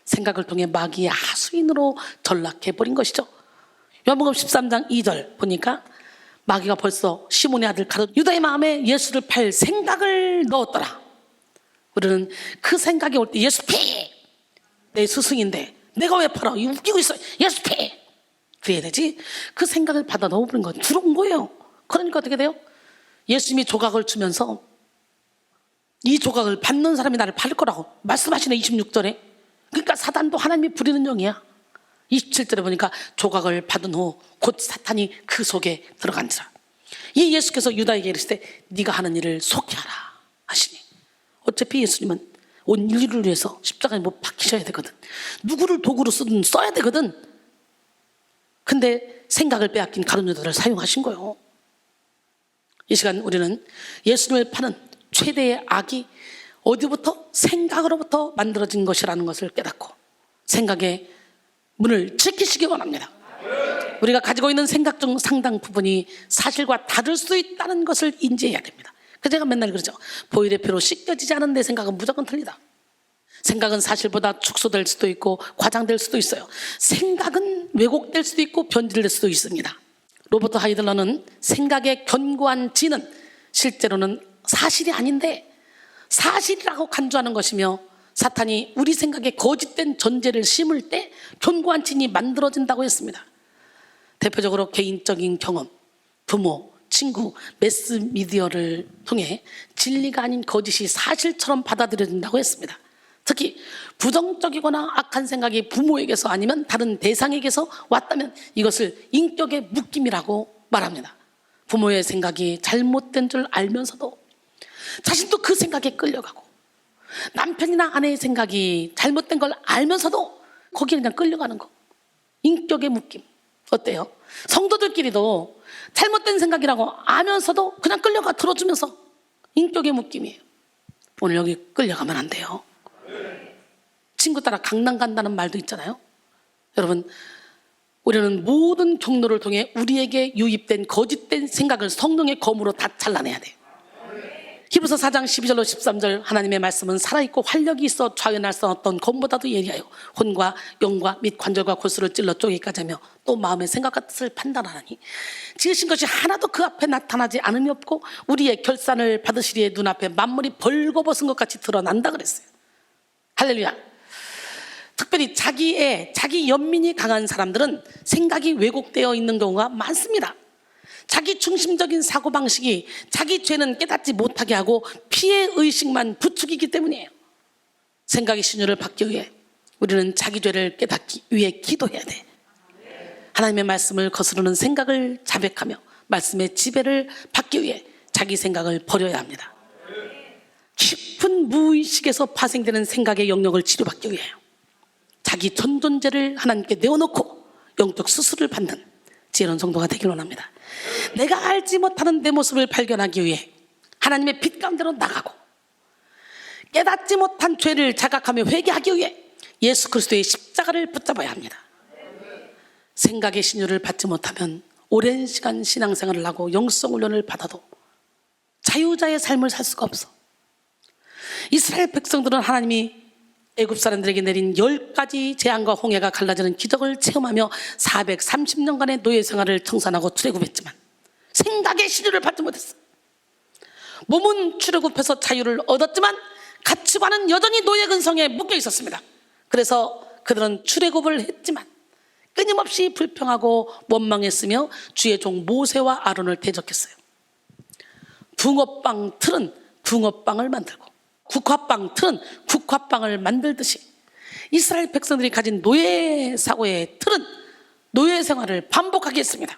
생각을 통해 마귀의 하수인으로 전락해버린 것이죠. 요한복음 13장 2절 보니까 마귀가 벌써 시몬의 아들 가룟 유다의 마음에 예수를 팔 생각을 넣었더라. 우리는 그 생각이 올 때 예수 피! 내 스승인데 내가 왜 팔아? 웃기고 있어. 예수 피! 그래야 되지. 그 생각을 받아 넣어버린 건 들어온 거예요. 그러니까 어떻게 돼요? 예수님이 조각을 주면서 이 조각을 받는 사람이 나를 팔 거라고 말씀하시네. 26절에. 그러니까 사단도 하나님이 부리는 영이야. 27절에 보니까 조각을 받은 후 곧 사탄이 그 속에 들어간지라. 이 예수께서 유다에게 이르시되 네가 하는 일을 속히 하라 하시니, 어차피 예수님은 온 인류를 위해서 십자가에 못 박히셔야 되거든. 누구를 도구로 쓰든 써야 되거든. 근데 생각을 빼앗긴 가룟 유다를 사용하신 거예요. 이 시간 우리는 예수님을 파는 최대의 악이 어디부터? 생각으로부터 만들어진 것이라는 것을 깨닫고 생각의 문을 지키시기 원합니다. 우리가 가지고 있는 생각 중 상당 부분이 사실과 다를 수 있다는 것을 인지해야 됩니다. 그래서 제가 맨날 그러죠. 보일의 피로 씻겨지지 않은 내 생각은 무조건 틀리다. 생각은 사실보다 축소될 수도 있고 과장될 수도 있어요. 생각은 왜곡될 수도 있고 변질될 수도 있습니다. 로버트 하이들러는 생각의 견고한 진은 실제로는 사실이 아닌데 사실이라고 간주하는 것이며, 사탄이 우리 생각에 거짓된 전제를 심을 때 견고한 진이 만들어진다고 했습니다. 대표적으로 개인적인 경험, 부모, 친구, 매스미디어를 통해 진리가 아닌 거짓이 사실처럼 받아들여진다고 했습니다. 특히 부정적이거나 악한 생각이 부모에게서 아니면 다른 대상에게서 왔다면 이것을 인격의 묶임이라고 말합니다. 부모의 생각이 잘못된 줄 알면서도 자신도 그 생각에 끌려가고, 남편이나 아내의 생각이 잘못된 걸 알면서도 거기에 그냥 끌려가는 거. 인격의 묶임. 어때요? 성도들끼리도 잘못된 생각이라고 아면서도 그냥 끌려가 들어주면서 인격의 묶임이에요. 오늘 여기 끌려가면 안 돼요. 친구 따라 강남 간다는 말도 있잖아요. 여러분, 우리는 모든 경로를 통해 우리에게 유입된 거짓된 생각을 성령의 검으로 다 잘라내야 돼요. 히브리서 4장 12절로 13절 하나님의 말씀은 살아있고 활력이 있어 좌연할 수 없던 검보다도 예리하여 혼과 영과 및 관절과 골수를 찔러 쪼개기까지 하며 또 마음의 생각과 뜻을 판단하나니 지으신 것이 하나도 그 앞에 나타나지 않음이 없고 우리의 결산을 받으시리에 눈앞에 만물이 벌거벗은 것 같이 드러난다 그랬어요. 할렐루야. 특별히 자기 연민이 강한 사람들은 생각이 왜곡되어 있는 경우가 많습니다. 자기 중심적인 사고방식이 자기 죄는 깨닫지 못하게 하고 피해의식만 부추기기 때문이에요. 생각의 신유를 받기 위해 우리는 자기 죄를 깨닫기 위해 기도해야 돼. 하나님의 말씀을 거스르는 생각을 자백하며 말씀의 지배를 받기 위해 자기 생각을 버려야 합니다. 깊은 무의식에서 파생되는 생각의 영역을 치료받기 위해 자기 전 존재를 하나님께 내어놓고 영적 수술을 받는 지혜로운 성도가 되길 원합니다. 내가 알지 못하는 내 모습을 발견하기 위해 하나님의 빛 가운데로 나가고, 깨닫지 못한 죄를 자각하며 회개하기 위해 예수 그리스도의 십자가를 붙잡아야 합니다. 생각의 신유를 받지 못하면 오랜 시간 신앙생활을 하고 영성 훈련을 받아도 자유자의 삶을 살 수가 없어. 이스라엘 백성들은 하나님이 애굽 사람들에게 내린 10가지 재앙과 홍해가 갈라지는 기적을 체험하며 430년간의 노예 생활을 청산하고 출애굽했지만 생각의 신유를 받지 못했어. 몸은 출애굽해서 자유를 얻었지만 가치관은 여전히 노예 근성에 묶여 있었습니다. 그래서 그들은 출애굽을 했지만 끊임없이 불평하고 원망했으며 주의 종 모세와 아론을 대적했어요. 붕어빵 틀은 붕어빵을 만들고 국화빵 틀은 국화빵을 만들듯이 이스라엘 백성들이 가진 노예 사고의 틀은 노예 생활을 반복하게 했습니다.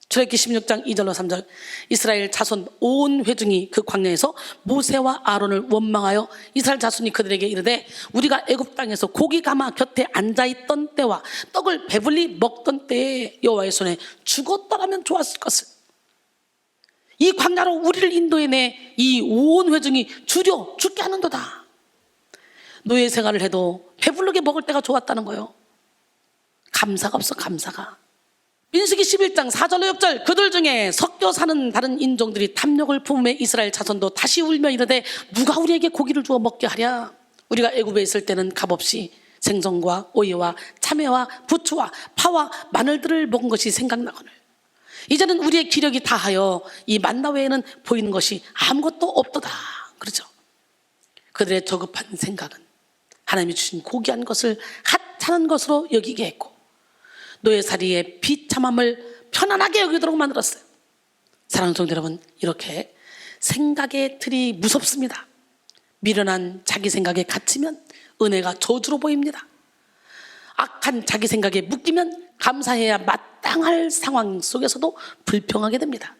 출애굽기 16장 2절로 3절 이스라엘 자손 온 회중이 그 광야에서 모세와 아론을 원망하여 이스라엘 자손이 그들에게 이르되 우리가 애굽 땅에서 고기 가마 곁에 앉아있던 때와 떡을 배불리 먹던 때에 여호와의 손에 죽었더라면 좋았을 것을 이 광야로 우리를 인도해내 이 온 회중이 주려 죽게 하는도다. 노예 생활을 해도 배부르게 먹을 때가 좋았다는 거예요. 감사가 없어. 감사가. 민수기 11장 4절로 6절 그들 중에 섞여 사는 다른 인종들이 탐욕을 품음에 이스라엘 자손도 다시 울며 이르되 누가 우리에게 고기를 주어 먹게 하랴. 우리가 애굽에 있을 때는 값없이 생선과 오이와 참외와 부추와 파와 마늘들을 먹은 것이 생각나거늘 이제는 우리의 기력이 다하여 이 만나 외에는 보이는 것이 아무것도 없도다. 그렇죠. 그들의 저급한 생각은 하나님이 주신 고귀한 것을 하찮은 것으로 여기게 했고 노예살이의 비참함을 편안하게 여기도록 만들었어요. 사랑하는 성도 여러분, 이렇게 생각의 틀이 무섭습니다. 미련한 자기 생각에 갇히면 은혜가 저주로 보입니다. 악한 자기 생각에 묶이면 감사해야 마땅할 상황 속에서도 불평하게 됩니다.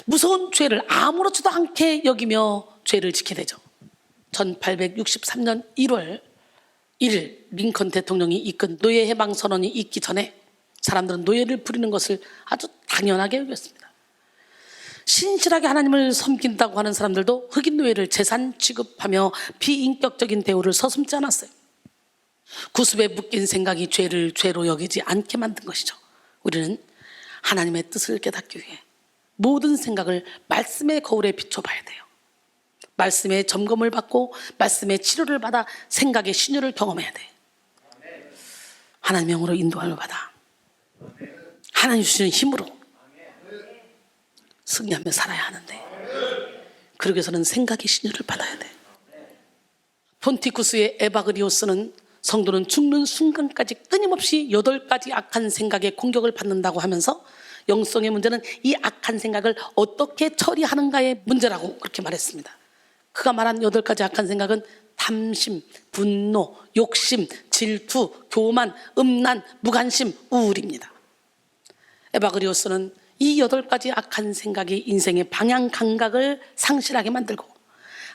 무서운 죄를 아무렇지도 않게 여기며 죄를 지게 되죠. 1863년 1월 1일 링컨 대통령이 이끈 노예 해방 선언이 있기 전에 사람들은 노예를 부리는 것을 아주 당연하게 여겼습니다. 신실하게 하나님을 섬긴다고 하는 사람들도 흑인 노예를 재산 취급하며 비인격적인 대우를 서슴지 않았어요. 구습에 묶인 생각이 죄를 죄로 여기지 않게 만든 것이죠. 우리는 하나님의 뜻을 깨닫기 위해 모든 생각을 말씀의 거울에 비춰봐야 돼요. 말씀의 점검을 받고 말씀의 치료를 받아 생각의 신유를 경험해야 돼. 하나님의 영으로 인도함을 받아 하나님 주시는 힘으로 승리하며 살아야 하는데 그러기 위해서는 생각의 신유를 받아야 돼. 폰티쿠스의 에바그리오스는 성도는 죽는 순간까지 끊임없이 8가지 악한 생각에 공격을 받는다고 하면서 영성의 문제는 이 악한 생각을 어떻게 처리하는가의 문제라고 그렇게 말했습니다. 그가 말한 8가지 악한 생각은 탐심, 분노, 욕심, 질투, 교만, 음란, 무관심, 우울입니다. 에바그리오스는 이 8가지 악한 생각이 인생의 방향 감각을 상실하게 만들고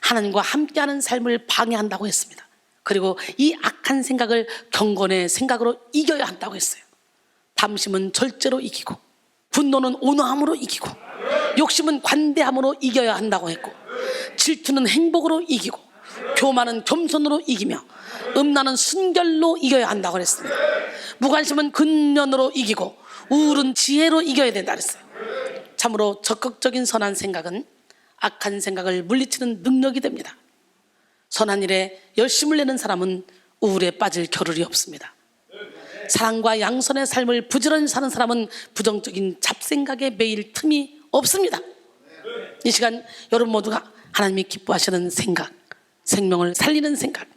하나님과 함께하는 삶을 방해한다고 했습니다. 그리고 이 악한 생각을 경건의 생각으로 이겨야 한다고 했어요. 탐심은 절제로 이기고 분노는 온화함으로 이기고 욕심은 관대함으로 이겨야 한다고 했고 질투는 행복으로 이기고 교만은 겸손으로 이기며 음란은 순결로 이겨야 한다고 그랬습니다. 무관심은 근면으로 이기고 우울은 지혜로 이겨야 된다 그랬어요. 참으로 적극적인 선한 생각은 악한 생각을 물리치는 능력이 됩니다. 선한 일에 열심을 내는 사람은 우울에 빠질 겨를이 없습니다. 사랑과 양선의 삶을 부지런히 사는 사람은 부정적인 잡생각에 매일 틈이 없습니다. 이 시간 여러분 모두가 하나님이 기뻐하시는 생각, 생명을 살리는 생각,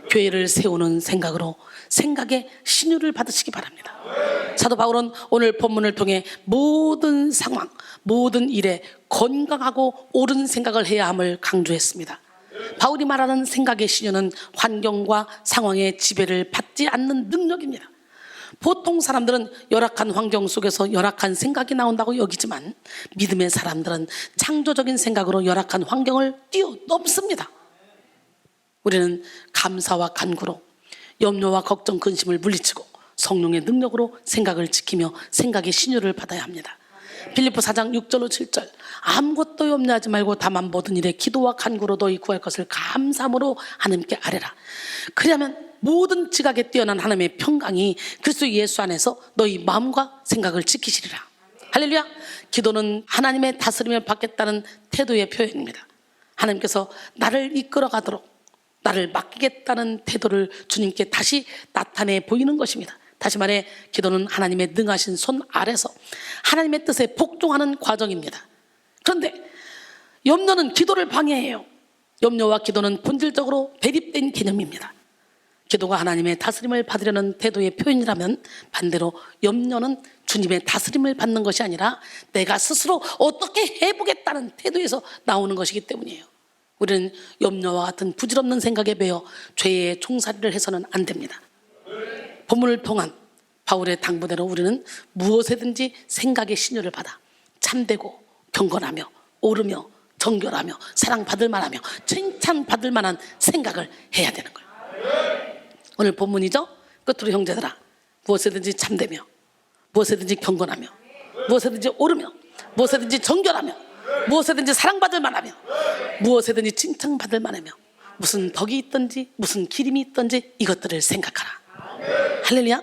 교회를 세우는 생각으로 생각의 신유를 받으시기 바랍니다. 사도 바울은 오늘 본문을 통해 모든 상황, 모든 일에 건강하고 옳은 생각을 해야 함을 강조했습니다. 바울이 말하는 생각의 신유는 환경과 상황의 지배를 받지 않는 능력입니다. 보통 사람들은 열악한 환경 속에서 열악한 생각이 나온다고 여기지만 믿음의 사람들은 창조적인 생각으로 열악한 환경을 뛰어넘습니다. 우리는 감사와 간구로 염려와 걱정, 근심을 물리치고 성령의 능력으로 생각을 지키며 생각의 신유를 받아야 합니다. 빌립보 4장 6절로 7절 아무것도 염려하지 말고 다만 모든 일에 기도와 간구로 너희 구할 것을 감사함으로 하나님께 아뢰라. 그리하면 모든 지각에 뛰어난 하나님의 평강이 그리스도 예수 안에서 너희 마음과 생각을 지키시리라. 할렐루야. 기도는 하나님의 다스림을 받겠다는 태도의 표현입니다. 하나님께서 나를 이끌어가도록 나를 맡기겠다는 태도를 주님께 다시 나타내 보이는 것입니다. 다시 말해 기도는 하나님의 능하신 손 아래서 하나님의 뜻에 복종하는 과정입니다. 그런데 염려는 기도를 방해해요. 염려와 기도는 본질적으로 대립된 개념입니다. 기도가 하나님의 다스림을 받으려는 태도의 표현이라면 반대로 염려는 주님의 다스림을 받는 것이 아니라 내가 스스로 어떻게 해보겠다는 태도에서 나오는 것이기 때문이에요. 우리는 염려와 같은 부질없는 생각에 매여 죄의 종살이를 해서는 안 됩니다. 본문을 통한 바울의 당부대로 우리는 무엇에든지 생각의 신유를 받아 참되고 경건하며 오르며 정결하며 사랑받을 만하며 칭찬받을 만한 생각을 해야 되는 거예요. 오늘 본문이죠. 끝으로 형제들아, 무엇에든지 참되며 무엇에든지 경건하며 무엇에든지 오르며 무엇에든지 정결하며 무엇에든지 사랑받을 만하며 무엇에든지 칭찬받을 만하며 무슨 덕이 있든지 무슨 기림이 있든지 이것들을 생각하라. 할렐루야.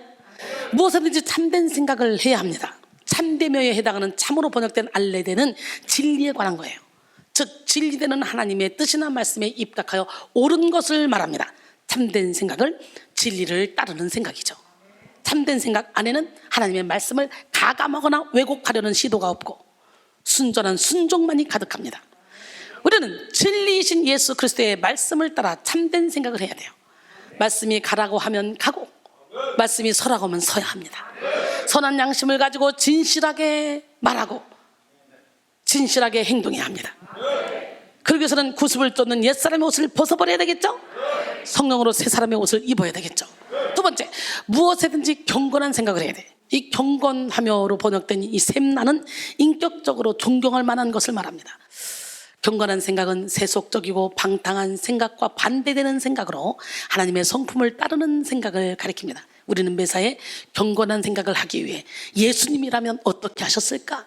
무엇에든지 참된 생각을 해야 합니다. 참되며에 해당하는 참으로 번역된 알레데는 진리에 관한 거예요. 즉 진리되는 하나님의 뜻이나 말씀에 입각하여 옳은 것을 말합니다. 참된 생각을 진리를 따르는 생각이죠. 참된 생각 안에는 하나님의 말씀을 가감하거나 왜곡하려는 시도가 없고 순전한 순종만이 가득합니다. 우리는 진리이신 예수 그리스도의 말씀을 따라 참된 생각을 해야 돼요. 말씀이 가라고 하면 가고 말씀이 서라고 하면 서야 합니다. 선한 양심을 가지고 진실하게 말하고 진실하게 행동해야 합니다. 그러기 위해서는 구습을 쫓는 옛사람의 옷을 벗어버려야 되겠죠. 성령으로 새 사람의 옷을 입어야 되겠죠. 두 번째, 무엇에든지 경건한 생각을 해야 돼. 이 경건하며로 번역된 이 셈나는 인격적으로 존경할 만한 것을 말합니다. 경건한 생각은 세속적이고 방탕한 생각과 반대되는 생각으로 하나님의 성품을 따르는 생각을 가리킵니다. 우리는 매사에 경건한 생각을 하기 위해 예수님이라면 어떻게 하셨을까?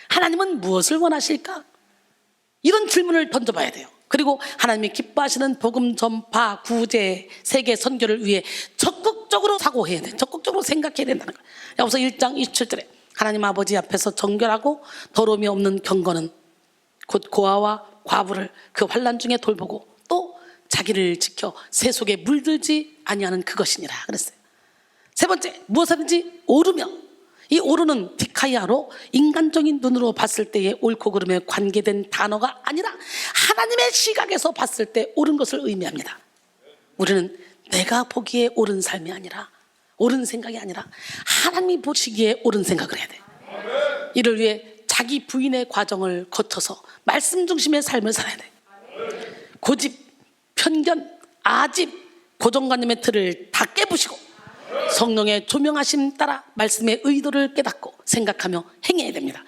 하나님은 무엇을 원하실까? 이런 질문을 던져봐야 돼요. 그리고 하나님이 기뻐하시는 복음 전파, 구제, 세계 선교를 위해 적극적으로 사고해야 돼. 적극적으로 생각해야 된다는 거예요. 여기서 1장 27절에 하나님 아버지 앞에서 정결하고 더러움이 없는 경건은 곧 고아와 과부를 그 환난 중에 돌보고 또 자기를 지켜 세속에 물들지 아니하는 그것이니라 그랬어요. 세 번째, 무엇이든지 오르며, 이 오르는 디카이아로 인간적인 눈으로 봤을 때의 옳고 그름에 관계된 단어가 아니라 하나님의 시각에서 봤을 때 옳은 것을 의미합니다. 우리는 내가 보기에 옳은 삶이 아니라 옳은 생각이 아니라 하나님이 보시기에 옳은 생각을 해야 돼. 이를 위해 자기 부인의 과정을 거쳐서 말씀 중심의 삶을 살아야 돼. 고집, 편견, 아집, 고정관념의 틀을 다 깨부시고 성령의 조명하심 따라 말씀의 의도를 깨닫고 생각하며 행해야 됩니다.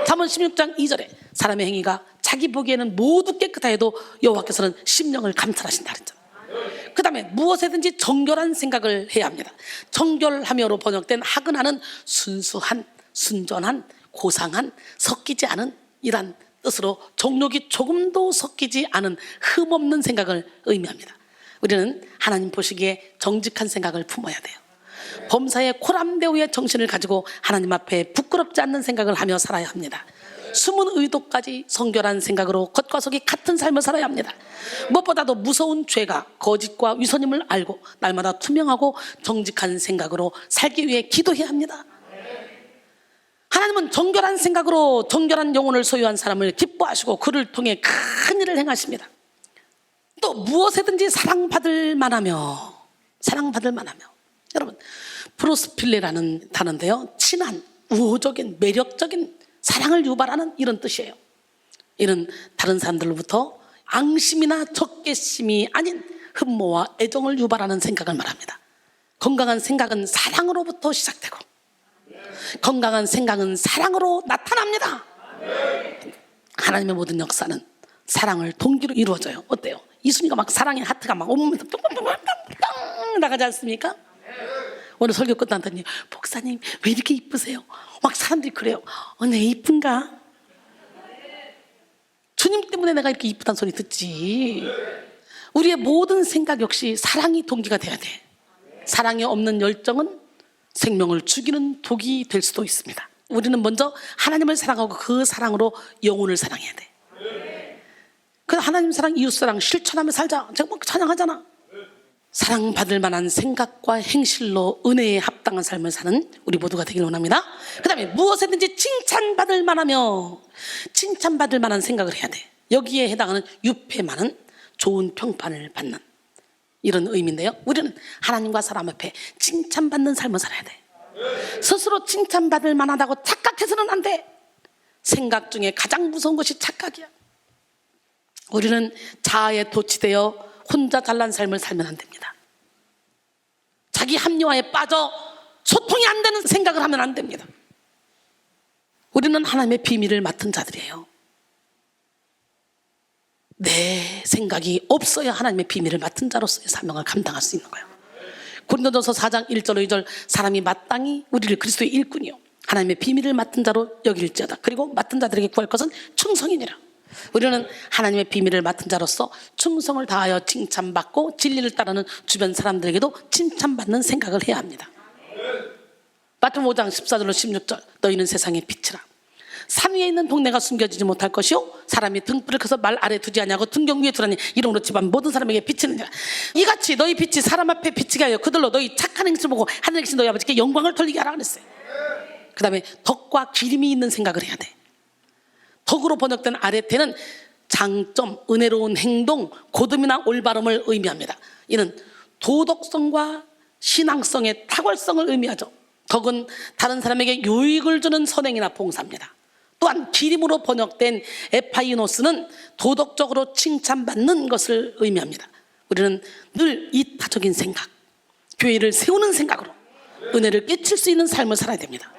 잠언 16장 2절에 사람의 행위가 자기 보기에는 모두 깨끗하 해도 여호와께서는 심령을 감찰하신다 그랬잖아요. 그 다음에 무엇에든지 정결한 생각을 해야 합니다. 정결하며로 번역된 하근하는 순수한, 순전한, 고상한, 섞이지 않은 이란 뜻으로 정욕이 조금도 섞이지 않은 흠없는 생각을 의미합니다. 우리는 하나님 보시기에 정직한 생각을 품어야 돼요. 범사의 코람데오의 정신을 가지고 하나님 앞에 부끄럽지 않는 생각을 하며 살아야 합니다. 숨은 의도까지 성결한 생각으로 겉과 속이 같은 삶을 살아야 합니다. 무엇보다도 무서운 죄가 거짓과 위선임을 알고 날마다 투명하고 정직한 생각으로 살기 위해 기도해야 합니다. 하나님은 정결한 생각으로 정결한 영혼을 소유한 사람을 기뻐하시고 그를 통해 큰 일을 행하십니다. 또 무엇에든지 사랑받을 만하며 여러분, 프로스필레라는 단어인데요, 친한, 우호적인, 매력적인 사랑을 유발하는 이런 뜻이에요. 이는 다른 사람들로부터 앙심이나 적개심이 아닌 흠모와 애정을 유발하는 생각을 말합니다. 건강한 생각은 사랑으로부터 시작되고 건강한 생각은 사랑으로 나타납니다. 하나님의 모든 역사는 사랑을 동기로 이루어져요. 어때요? 이순이가 막 사랑의 하트가 막 온몸에서 뿅뿅뿅뿅뿅 나가지 않습니까? 오늘 설교 끝났더니 목사님 왜 이렇게 이쁘세요? 막 사람들이 그래요. 내 이쁜가? 주님 때문에 내가 이렇게 이쁘다는 소리 듣지. 우리의 모든 생각 역시 사랑이 동기가 돼야 돼. 사랑이 없는 열정은 생명을 죽이는 독이 될 수도 있습니다. 우리는 먼저 하나님을 사랑하고 그 사랑으로 영혼을 사랑해야 돼. 그 하나님 사랑, 이웃 사랑 실천하며 살자. 제가 막 찬양하잖아. 사랑받을 만한 생각과 행실로 은혜에 합당한 삶을 사는 우리 모두가 되길 원합니다. 그 다음에 무엇에든지 칭찬받을 만하며 칭찬받을 만한 생각을 해야 돼. 여기에 해당하는 유패만은 좋은 평판을 받는 이런 의미인데요. 우리는 하나님과 사람 앞에 칭찬받는 삶을 살아야 돼. 스스로 칭찬받을 만하다고 착각해서는 안 돼. 생각 중에 가장 무서운 것이 착각이야. 우리는 자아에 도취되어 혼자 잘난 삶을 살면 안 됩니다. 자기 합리화에 빠져 소통이 안 되는 생각을 하면 안 됩니다. 우리는 하나님의 비밀을 맡은 자들이에요. 내 생각이 없어야 하나님의 비밀을 맡은 자로서의 사명을 감당할 수 있는 거예요. 고린도전서 4장 1절 2절 사람이 마땅히 우리를 그리스도의 일꾼이요 하나님의 비밀을 맡은 자로 여길지어다. 그리고 맡은 자들에게 구할 것은 충성이니라. 우리는 하나님의 비밀을 맡은 자로서 충성을 다하여 칭찬받고 진리를 따르는 주변 사람들에게도 칭찬받는 생각을 해야 합니다. 마태복음 5장 14절로 16절 너희는 세상의 빛이라. 산 위에 있는 동네가 숨겨지지 못할 것이요 사람이 등불을 켜서 말 아래 두지 아니하고 등경 위에 두라니 이름으로 집안 모든 사람에게 비치느니라. 이같이 너희 빛이 사람 앞에 비치게 하여 그들로 너희 착한 행실을 보고 하늘에 계신 너희 아버지께 영광을 돌리게 하라 그랬어요. 그 다음에 덕과 기림이 있는 생각을 해야 돼. 덕으로 번역된 아레테는 장점, 은혜로운 행동, 고듬이나 올바름을 의미합니다. 이는 도덕성과 신앙성의 탁월성을 의미하죠. 덕은 다른 사람에게 유익을 주는 선행이나 봉사입니다. 또한 기림으로 번역된 에파이노스는 도덕적으로 칭찬받는 것을 의미합니다. 우리는 늘 이타적인 생각, 교회를 세우는 생각으로 은혜를 끼칠 수 있는 삶을 살아야 됩니다.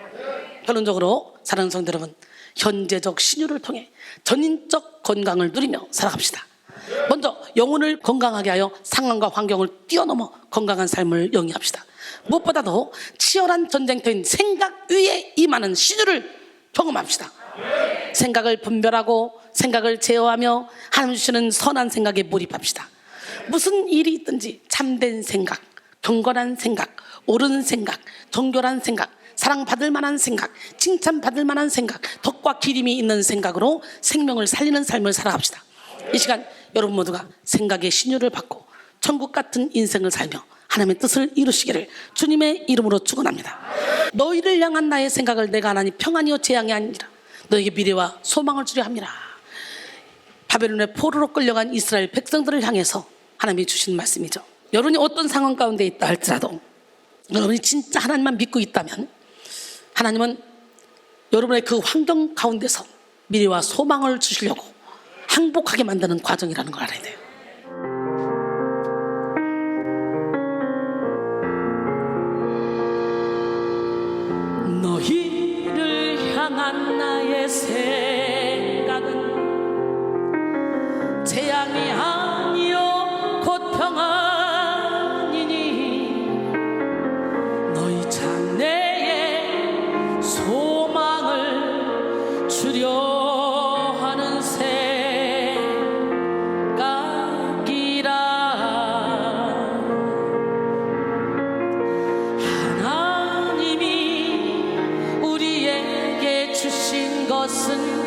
결론적으로 사랑하는 성도 여러분, 현재적 신유를 통해 전인적 건강을 누리며 살아갑시다. 먼저 영혼을 건강하게 하여 상황과 환경을 뛰어넘어 건강한 삶을 영위합시다. 무엇보다도 치열한 전쟁터인 생각 위에 임하는 신유를 경험합시다. 생각을 분별하고 생각을 제어하며 하나님 주시는 선한 생각에 몰입합시다. 무슨 일이 있든지 참된 생각, 경건한 생각, 옳은 생각, 정결한 생각, 사랑받을 만한 생각, 칭찬받을 만한 생각, 덕과 기림이 있는 생각으로 생명을 살리는 삶을 살아갑시다. 이 시간 여러분 모두가 생각의 신유를 받고 천국 같은 인생을 살며 하나님의 뜻을 이루시기를 주님의 이름으로 축원합니다. 너희를 향한 나의 생각을 내가 하나니 평안이요 재앙이 아니라 너에게 미래와 소망을 주려 함이라. 바벨론의 포로로 끌려간 이스라엘 백성들을 향해서 하나님이 주신 말씀이죠. 여러분이 어떤 상황 가운데 있다 할지라도 여러분이 진짜 하나님만 믿고 있다면 하나님은 여러분의 그 환경 가운데서 미래와 소망을 주시려고 행복하게 만드는 과정이라는 걸 알아야 돼요. 너희를 향한 나의 생각은 재앙이 아니요 곧 평안이니 너희 장래에 소망을 주려 하는 생각이라. 하나님이 우리에게 주신 것은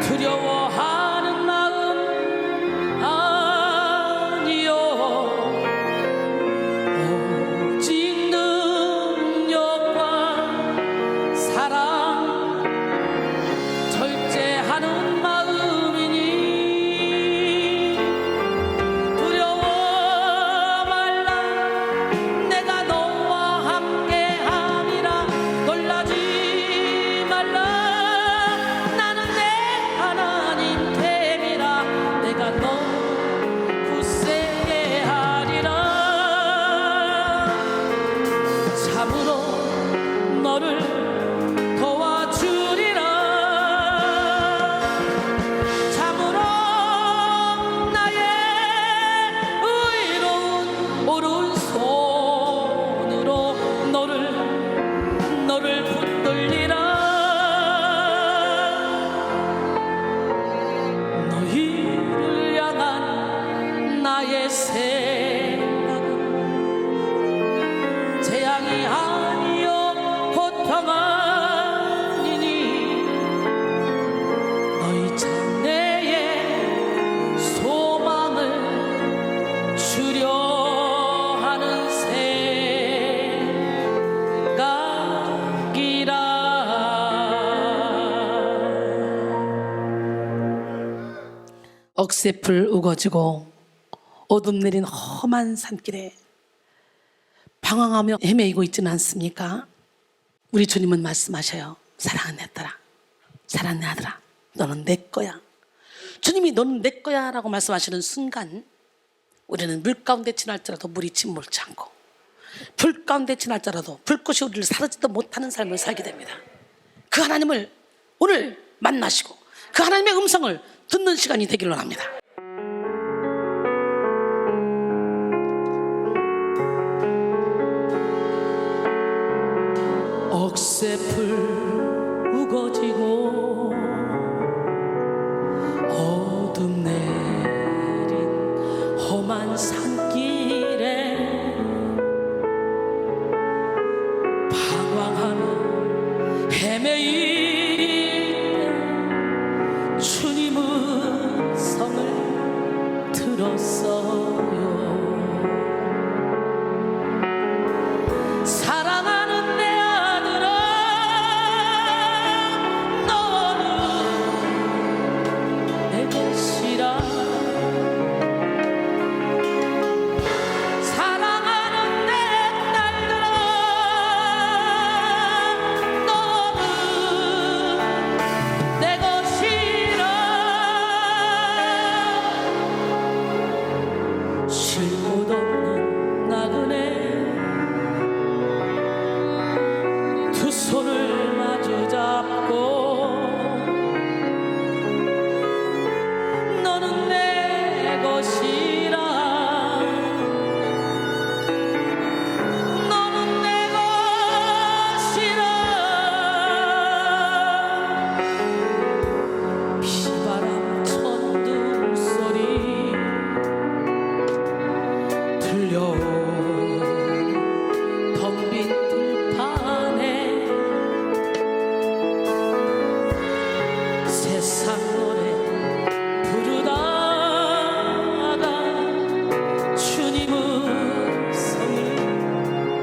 두려워하는 마음 아니요 오직 능력과 사랑 절제하는 마음이니 두려워 말라 내가 너와 함께함이라. 놀라지 말라 나는 내 하나님 됨이라. 내가 너 굳세게 하리라. 참으로 너를 도와주리라. 참으로 나의 의로운 오른손으로 너를 붙들리라. 너희를 향한 나의 생각은 재앙이 아니요 곧 평안이니 너희 장래에 소망을 주려 하는 생각이라. 억새풀 우거지고 어둠 내린 험한 산길에 방황하며 헤매이고 있지는 않습니까? 우리 주님은 말씀하셔요. 사랑하는 내 딸아, 사랑하는 내 아들아, 너는 내 거야. 주님이 너는 내 거야 라고 말씀하시는 순간 우리는 물 가운데 지날지라도 물이 침몰치 않고 불 가운데 지날지라도 불꽃이 우리를 사르지도 못하는 삶을 살게 됩니다. 그 하나님을 오늘 만나시고 그 하나님의 음성을 듣는 시간이 되기를 원합니다. 억새풀 우거지고 어둠 내린 험한 산길에 방황하며 헤매일 때 주님 음성을 들었어요. 사랑하는 내 아들아, 너는 내 것이라. 사랑하는 내 딸들아, 너는 내 것이라. 쉴 곳 없는 나그네 두 손을 마주 잡고 너는 내 것이라. 너는 내 것이라. 비바람 천둥 소리 들려오는 텅빈 들판에 세상 노래 부르다가 주님 음성을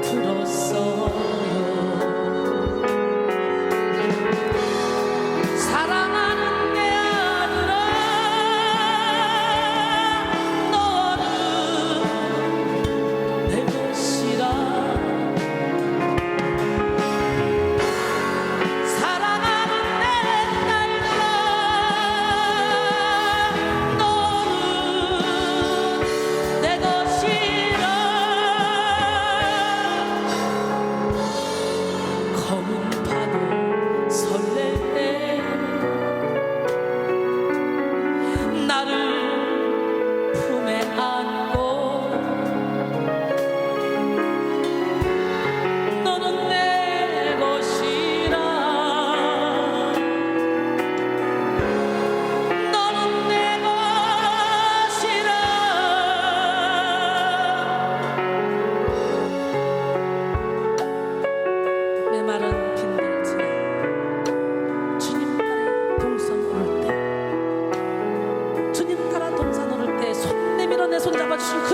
들었어요. 사랑하는 내 아들아, 너는 내 것이라. 사랑하는 내 딸들아, 너는 내 것이라. 검은 파도 설렐 때 나를 품에 안고 너는 내 것이라. 너는 내 것이라. 메마른 빈들지나 주님 따라 동산 오를 때, 주님 따라 동산 오를 때 손 내밀어 내 손 잡아주신 그